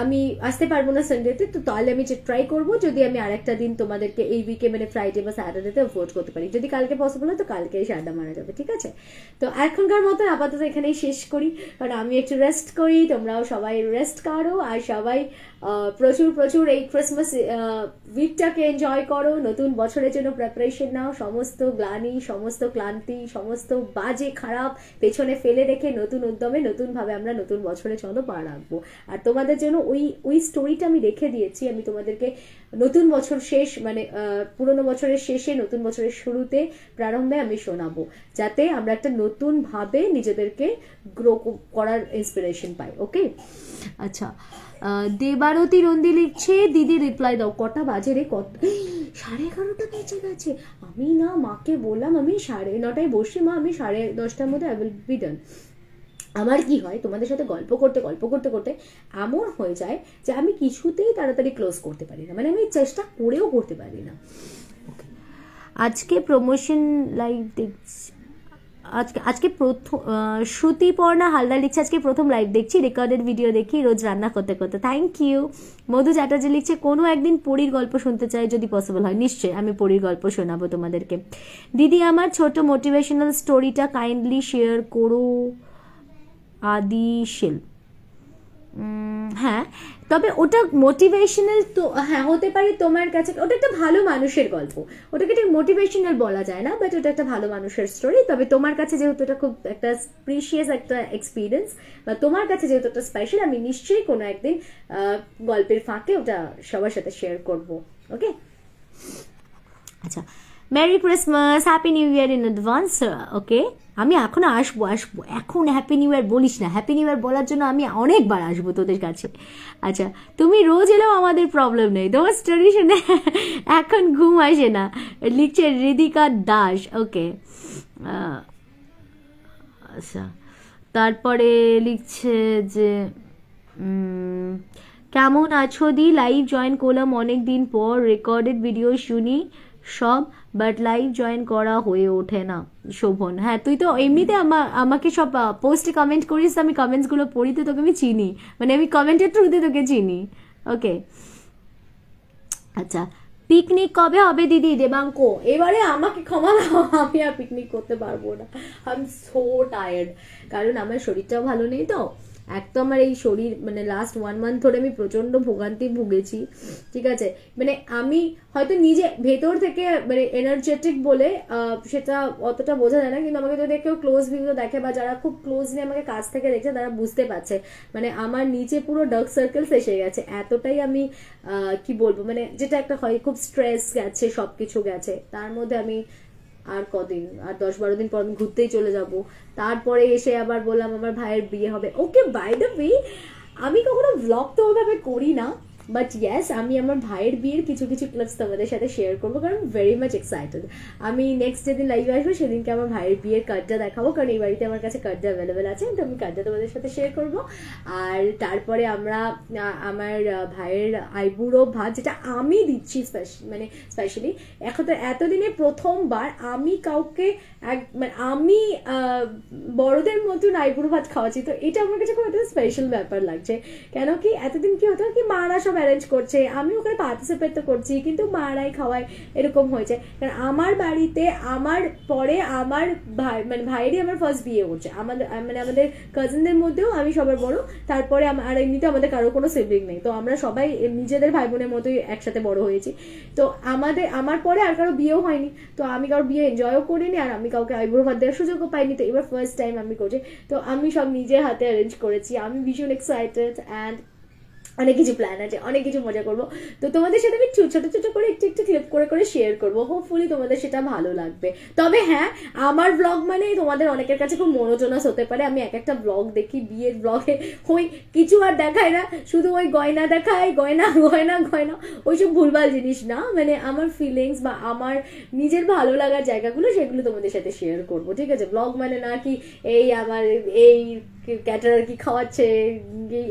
আমি আসতে পারবো না সানডেতে, তো তাহলে আমি ট্রাই করবো যদি আমি আরেকটা দিন তোমাদেরকে এই উইকে মানে ফ্রাইডে বা স্যাটারডেতে অ্যাফোর্ড করতে পারি। যদি কালকে পসিবল হয় তো কালকে এসে আড্ডা মারা যাবে, ঠিক আছে? তো এখনকার মতো আপাতত এখানেই শেষ করি, কারণ আমি একটু রেস্ট করি, তোমরাও সবাই রেস্ট করো, আর সবাই প্রচুর প্রচুর এই ক্রিসমাস উইকটাকে এনজয় করো, নতুন বছরের জন্য প্রিপারেশন নাও, সমস্ত গ্লানি, সমস্ত ক্লান্তি, সমস্ত বাজে খারাপ পেছনে ফেলে রেখে নতুন উদ্যমে নতুনভাবে আমরা নতুন বছরে চলো পা রাখবো। আর তোমাদের জন্য ওই স্টোরিটা আমি রেখে দিয়েছি, আমি তোমাদেরকে নতুন বছর শেষ মানে পুরোনো বছরের শেষে নতুন বছরের শুরুতে প্রারম্ভে আমি শোনাবো, যাতে আমরা একটা নতুন ভাবে নিজেদেরকে গ্রো করার ইন্সপিরেশন পাই। ওকে, আচ্ছা, দেবারতী রন্দি লিখছে, দিদি রিপ্লাই দাও। কটা বাজে রে? 11:30 বেজে গেছে। আমি না মাকে বললাম আমি 9:30 বসি, মা আমি 10:30 মধ্যে আই উইল বি ডান। আমার কি হয়, তোমাদের সাথে গল্প করতে করতে এমন হয়ে যায় যে আমি কিছুতেই তাড়াতাড়ি ক্লোজ করতে পারি না, মানে আমি চেষ্টা করেও করতে পারি না। আজকে প্রমোশন লাইভ দেখছি, আজকে প্রথম শ্রুতিপর্ণা হালদার লিখছে, আজকে প্রথম লাইভ দেখছি, রেকর্ডেড ভিডিও দেখি রোজ রান্না করতে করতে। Thank you. মধু চ্যাটার্জি লিখছে, কোনো একদিন পরীর গল্প শুনতে চাই যদি পসিবল হয়। নিশ্চয়ই আমি পরীর গল্প শোনাবো তোমাদেরকে। দিদি আমার ছোট মোটিভেশনাল স্টোরিটা কাইন্ডলি শেয়ার করো। আদিশীল, হ্যাঁ, তবে ওটা মোটিভেশনাল তো হ্যাঁ হতে পারে তোমার কাছে, ওটা একটা ভালো মানুষের গল্প, ওটাকে ঠিক মোটিভেশনাল বলা যায় না, বাট ওটা একটা ভালো মানুষের স্টোরি। তবে তোমার কাছে যেহেতু এটা খুব একটা প্রিশিয়াস একটা এক্সপিরিয়েন্স, বা তোমার কাছে যেহেতু একটা স্পেশাল, আমি নিশ্চয়ই কোনো একদিন গল্পের ফাঁকে ওটা সবার সাথে শেয়ার করব। ওকে, আচ্ছা, merry Christmas, happy new year in advance. Okay, আমি এখন আসবো, এখন হ্যাপি নিউ ইয়ার বলিস না, হ্যাপি নিউ ইয়ার বলার জন্য আমি অনেকবার আসবো তোদের কাছে। আচ্ছা, তুমি রোজ এলেও আমাদের প্রবলেম নেই, তোমার স্টোরি শুনে এখন ঘুম আসে না, লিখছে হৃদিকা দাস। ওকে, আচ্ছা, তারপরে লিখছে যে কেমন আছো দি, লাইভ জয়েন করলাম অনেক দিন পর, রেকর্ডেড ভিডিও শুনি সব, বাট লাইভ জয়েন করা হয়ে ওঠে না। শোভন, হ্যাঁ তুই তো এমনিতে আমাকে সব পোস্টে কমেন্ট করিস, আমি কমেন্টসগুলো পড়ি, তো তোকে আমি চিনি, মানে আমি কমেন্টের থ্রুতে তোকে চিনি। ওকে, আচ্ছা, পিকনিক কবে হবে দিদি? দেবাঙ্ক, এবারে আমাকে ক্ষমা দাও, আমি আর পিকনিক করতে পারবো না, আই এম সো টায়ার্ড, কারণ আমার শরীরটাও ভালো নেই। তো এক তো আমার এই শরীর মানে লাস্ট 1 মান্থ ধরে আমি প্রচন্ড ভোগান্তি ভুগেছি, ঠিক আছে, মানে আমি হয়তো নিজে ভেতর থেকে মানে এনার্জেটিক বলে সেটা অতটা বোঝা যায় না, কিন্তু আমাকে যদি কেউ ক্লোজ ভিডিও দেখে বা যারা খুব ক্লোজলি আমাকে কাছ থেকে দেখছে তারা বুঝতে পারছে মানে আমার নিচে পুরো ডার্ক সার্কেলস এসে গেছে, এতটাই আমি কি বলবো, মানে যেটা একটা হয় খুব স্ট্রেস গেছে, সবকিছু গেছে, তার মধ্যে আমি আর কদিন, আর 10-12 দিন পর আমি ঘুরতেই চলে যাব, তারপরে এসে আবার বললাম আমার ভাইয়ের বিয়ে হবে। ওকে, বাই দ্য ওয়ে, আমি কখনো ব্লগ তো ওভাবে করি না, বাট ইয়েস আমি আমার ভাইয়ের বিয়ের কিছু কিছু ক্লিপস তোমাদের সাথে শেয়ার করবো, কারণ ভেরি মাচ এক্সাইটেড। আমি নেক্সট যেদিন লাইভে আসবো সেদিনকে আমার ভাইয়ের বিয়ের কার্ডটা দেখাবো, কারণ এই বাড়িতে আমার কাছে কার্ডটা অ্যাভেলেবেল আছে, তো আমি কার্ডটা তোমাদের সাথে শেয়ার করবো। আর তারপরে আমরা আমার ভাইয়ের আইবুড়ো ভাত, যেটা আমি দিচ্ছি মানে স্পেশালি, এখন তো এতদিনে প্রথমবার আমি কাউকে মানে আমি বড়দের মতন আইবুড়ো ভাত খাওয়াচ্ছি, তো এটা আমার কাছে খুব একটা স্পেশাল ব্যাপার লাগছে। কেন কি এতদিন কি হতো কি মারা সব অ্যারেঞ্জ করছে, আমি ওখানে পার্টিসিপেট তো করছি, কিন্তু মারাই খাওয়ায় এরকম হয়েছে। কারণ আমার বাড়িতে আমার পরে আমার ভাই মানে ভাইয়েরই আমার ফার্স্ট বিয়ে করছে, আমাদের মানে আমাদের কাজিনদের মধ্যেও আমি সবার বড়, তারপরে আর এমনিতে আমাদের কারো কোনো সিবলিং নেই, তো আমরা সবাই নিজেদের ভাই বোনের মতোই একসাথে বড় হয়েছি। তো আমার পরে আর কারো বিয়েও হয়নি, তো আমি কারো বিয়ে এনজয়ও করিনি, আর আমি কাউকে আইব্রো ভাত দেওয়ার সুযোগও পাইনি, তো এবার ফার্স্ট টাইম আমি করছি। তো আমি সব নিজের হাতে অ্যারেঞ্জ করেছি, আমি ভীষণ এক্সাইটেড, অ্যান্ড অনেক কিছু প্ল্যান আছে, অনেক কিছু মজা করবো। তো তোমাদের সাথে আমি ছোট ছোট করে একটু একটু ক্লিপ করে করে শেয়ার করবো, হোপফুলি তোমাদের সেটা ভালো লাগবে। তবে হ্যাঁ, আমার ব্লগ মানে তোমাদের অনেকের কাছে খুব মনোজনাস হতে পারে, আমি এক একটা ব্লগ দেখি, বিয়ের ব্লগে ওই কিছু আর দেখায় না, শুধু ওই গয়না দেখায়, গয়না গয়না গয়না, ওইসব ভুলভাল জিনিস না, মানে আমার ফিলিংস বা আমার নিজের ভালো লাগার জায়গাগুলো সেগুলো তোমাদের সাথে শেয়ার করবো, ঠিক আছে? ব্লগ মানে না কি এই আমার এই ক্যাটারার কি খাওয়াচ্ছে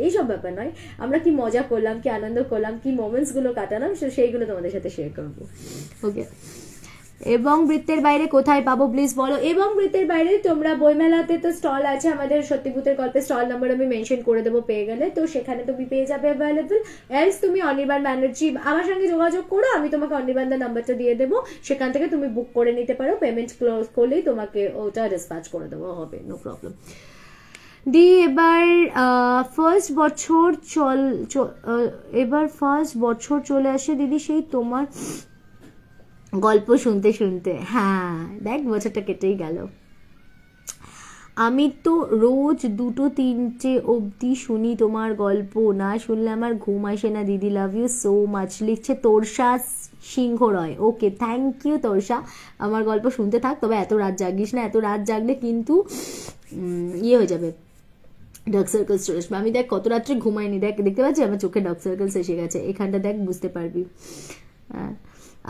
এইসব ব্যাপার নয়, আমরা কি মজা করলাম, কি আনন্দ করলাম, কি মোমেন্টস গুলো কাটালাম, সেইগুলো তোমাদের সাথে শেয়ার করবো। ওকে, এবং বৃত্তের বাইরে কোথায় পাবো প্লিজ বলো। এবং বৃত্তের বাইরে তোমরা বইমেলাতে তো স্টল আছে, আমাদের সত্যিভূতের গল্পের স্টল নাম্বার আমি মেনশন করে দেবো, পেয়ে গেলে তো সেখানে তুমি পেয়ে যাবে অ্যাভেলেবল। এলস তুমি অনির্বাণ ব্যানার্জি আমার সঙ্গে যোগাযোগ করো, আমি তোমাকে অনির্বাণদার নাম্বারটা দিয়ে দেবো, সেখান থেকে তুমি বুক করে নিতে পারো, পেমেন্ট ক্লোজ করলেই তোমাকে ওটা ডিসপ্যাচ করে দেবো, হবে, নো প্রবলেম। দি এবার ফার্স্ট বছর এবার ফার্স্ট বছর চলে আসে দিদি সেই তোমার গল্প শুনতে শুনতে। হ্যাঁ দেখ, বছরটা কেটেই গেল। আমি তো রোজ 2-3 অবধি শুনি তোমার গল্প, না শুনলে আমার ঘুম আসে না দিদি, লাভ ইউ সো মাচ, লিখছে তোরসা সিংহ রয়। ওকে, থ্যাংক ইউ তোরসা, আমার গল্প শুনতে থাক, তবে এত রাত জাগিস না, এত রাত জাগলে কিন্তু ইয়ে হয়ে যাবে, ডার্ক সার্কেলস চলে আসবে। আমি দেখ কত রাত্রে ঘুমাইনি, দেখ দেখতে পাচ্ছি আমার চোখে ডার্ক সার্কেলস এসে গেছে, এখানটা দেখ বুঝতে পারবি। হ্যাঁ,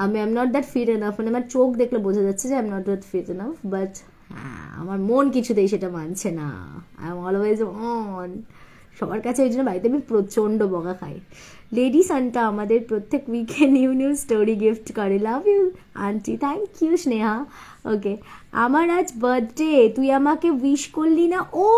আমি am not that fit enough, মানে আমার চোখ দেখলে বোঝা যাচ্ছে যে I am not that fit enough, but আমার মন কিছুতেই সেটা মানছে না, আই এম অলওয়েজ অন সবার কাছে, ওই জন্য বাড়িতে আমি প্রচণ্ড বকা খাই। লেডি সান্টা আমাদের প্রত্যেক উইকে নিউ নিউ স্টোরি গিফট করে, love you aunty, thank you Sneha. Okay, আমার আজ বার্থডে, তুই আমাকে উইশ করলি না? Oh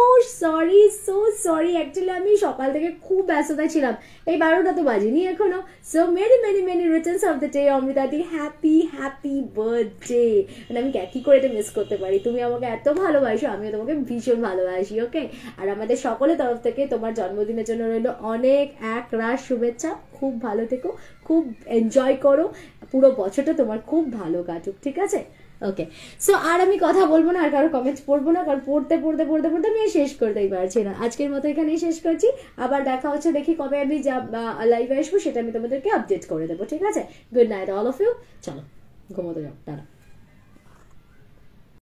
sorry, so sorry, actually আমি সকাল থেকে খুব ব্যস্ততা ছিলাম, এই 12টা তো বাজেনি এখনো। So many many many returns of the day Amritadi, happy happy birthday. মানে আমি কি করে এটা মিস করতে পারি, তুমি আমাকে এত ভালোবাসো, আমিও তোমাকে ভীষণ ভালোবাসি। ওকে, আর আমাদের সকলের তরফ থেকে তোমার জন্মদিনের জন্য রইল অনেক এক রাশ শুভেচ্ছা, খুব ভালো থেকো, খুব এনজয় করো, পুরো বছরটা তোমার খুব ভালো কাটুক, ঠিক আছে? ওকে, সো আর আমি কথা বলবো না, আর কারো কমেন্টস পড়বো না, কারণ পড়তে পড়তে পড়তে পড়তে আমি শেষ করতেই পারছি না। আজকের মতো এখানেই শেষ করছি, আবার দেখা হচ্ছে, দেখি কবে আমি যা লাইভে আসবো সেটা আমি তোমাদেরকে আপডেট করে দেবো, ঠিক আছে? Good night all of you, চলো ঘুমোতে যাও, টাটা।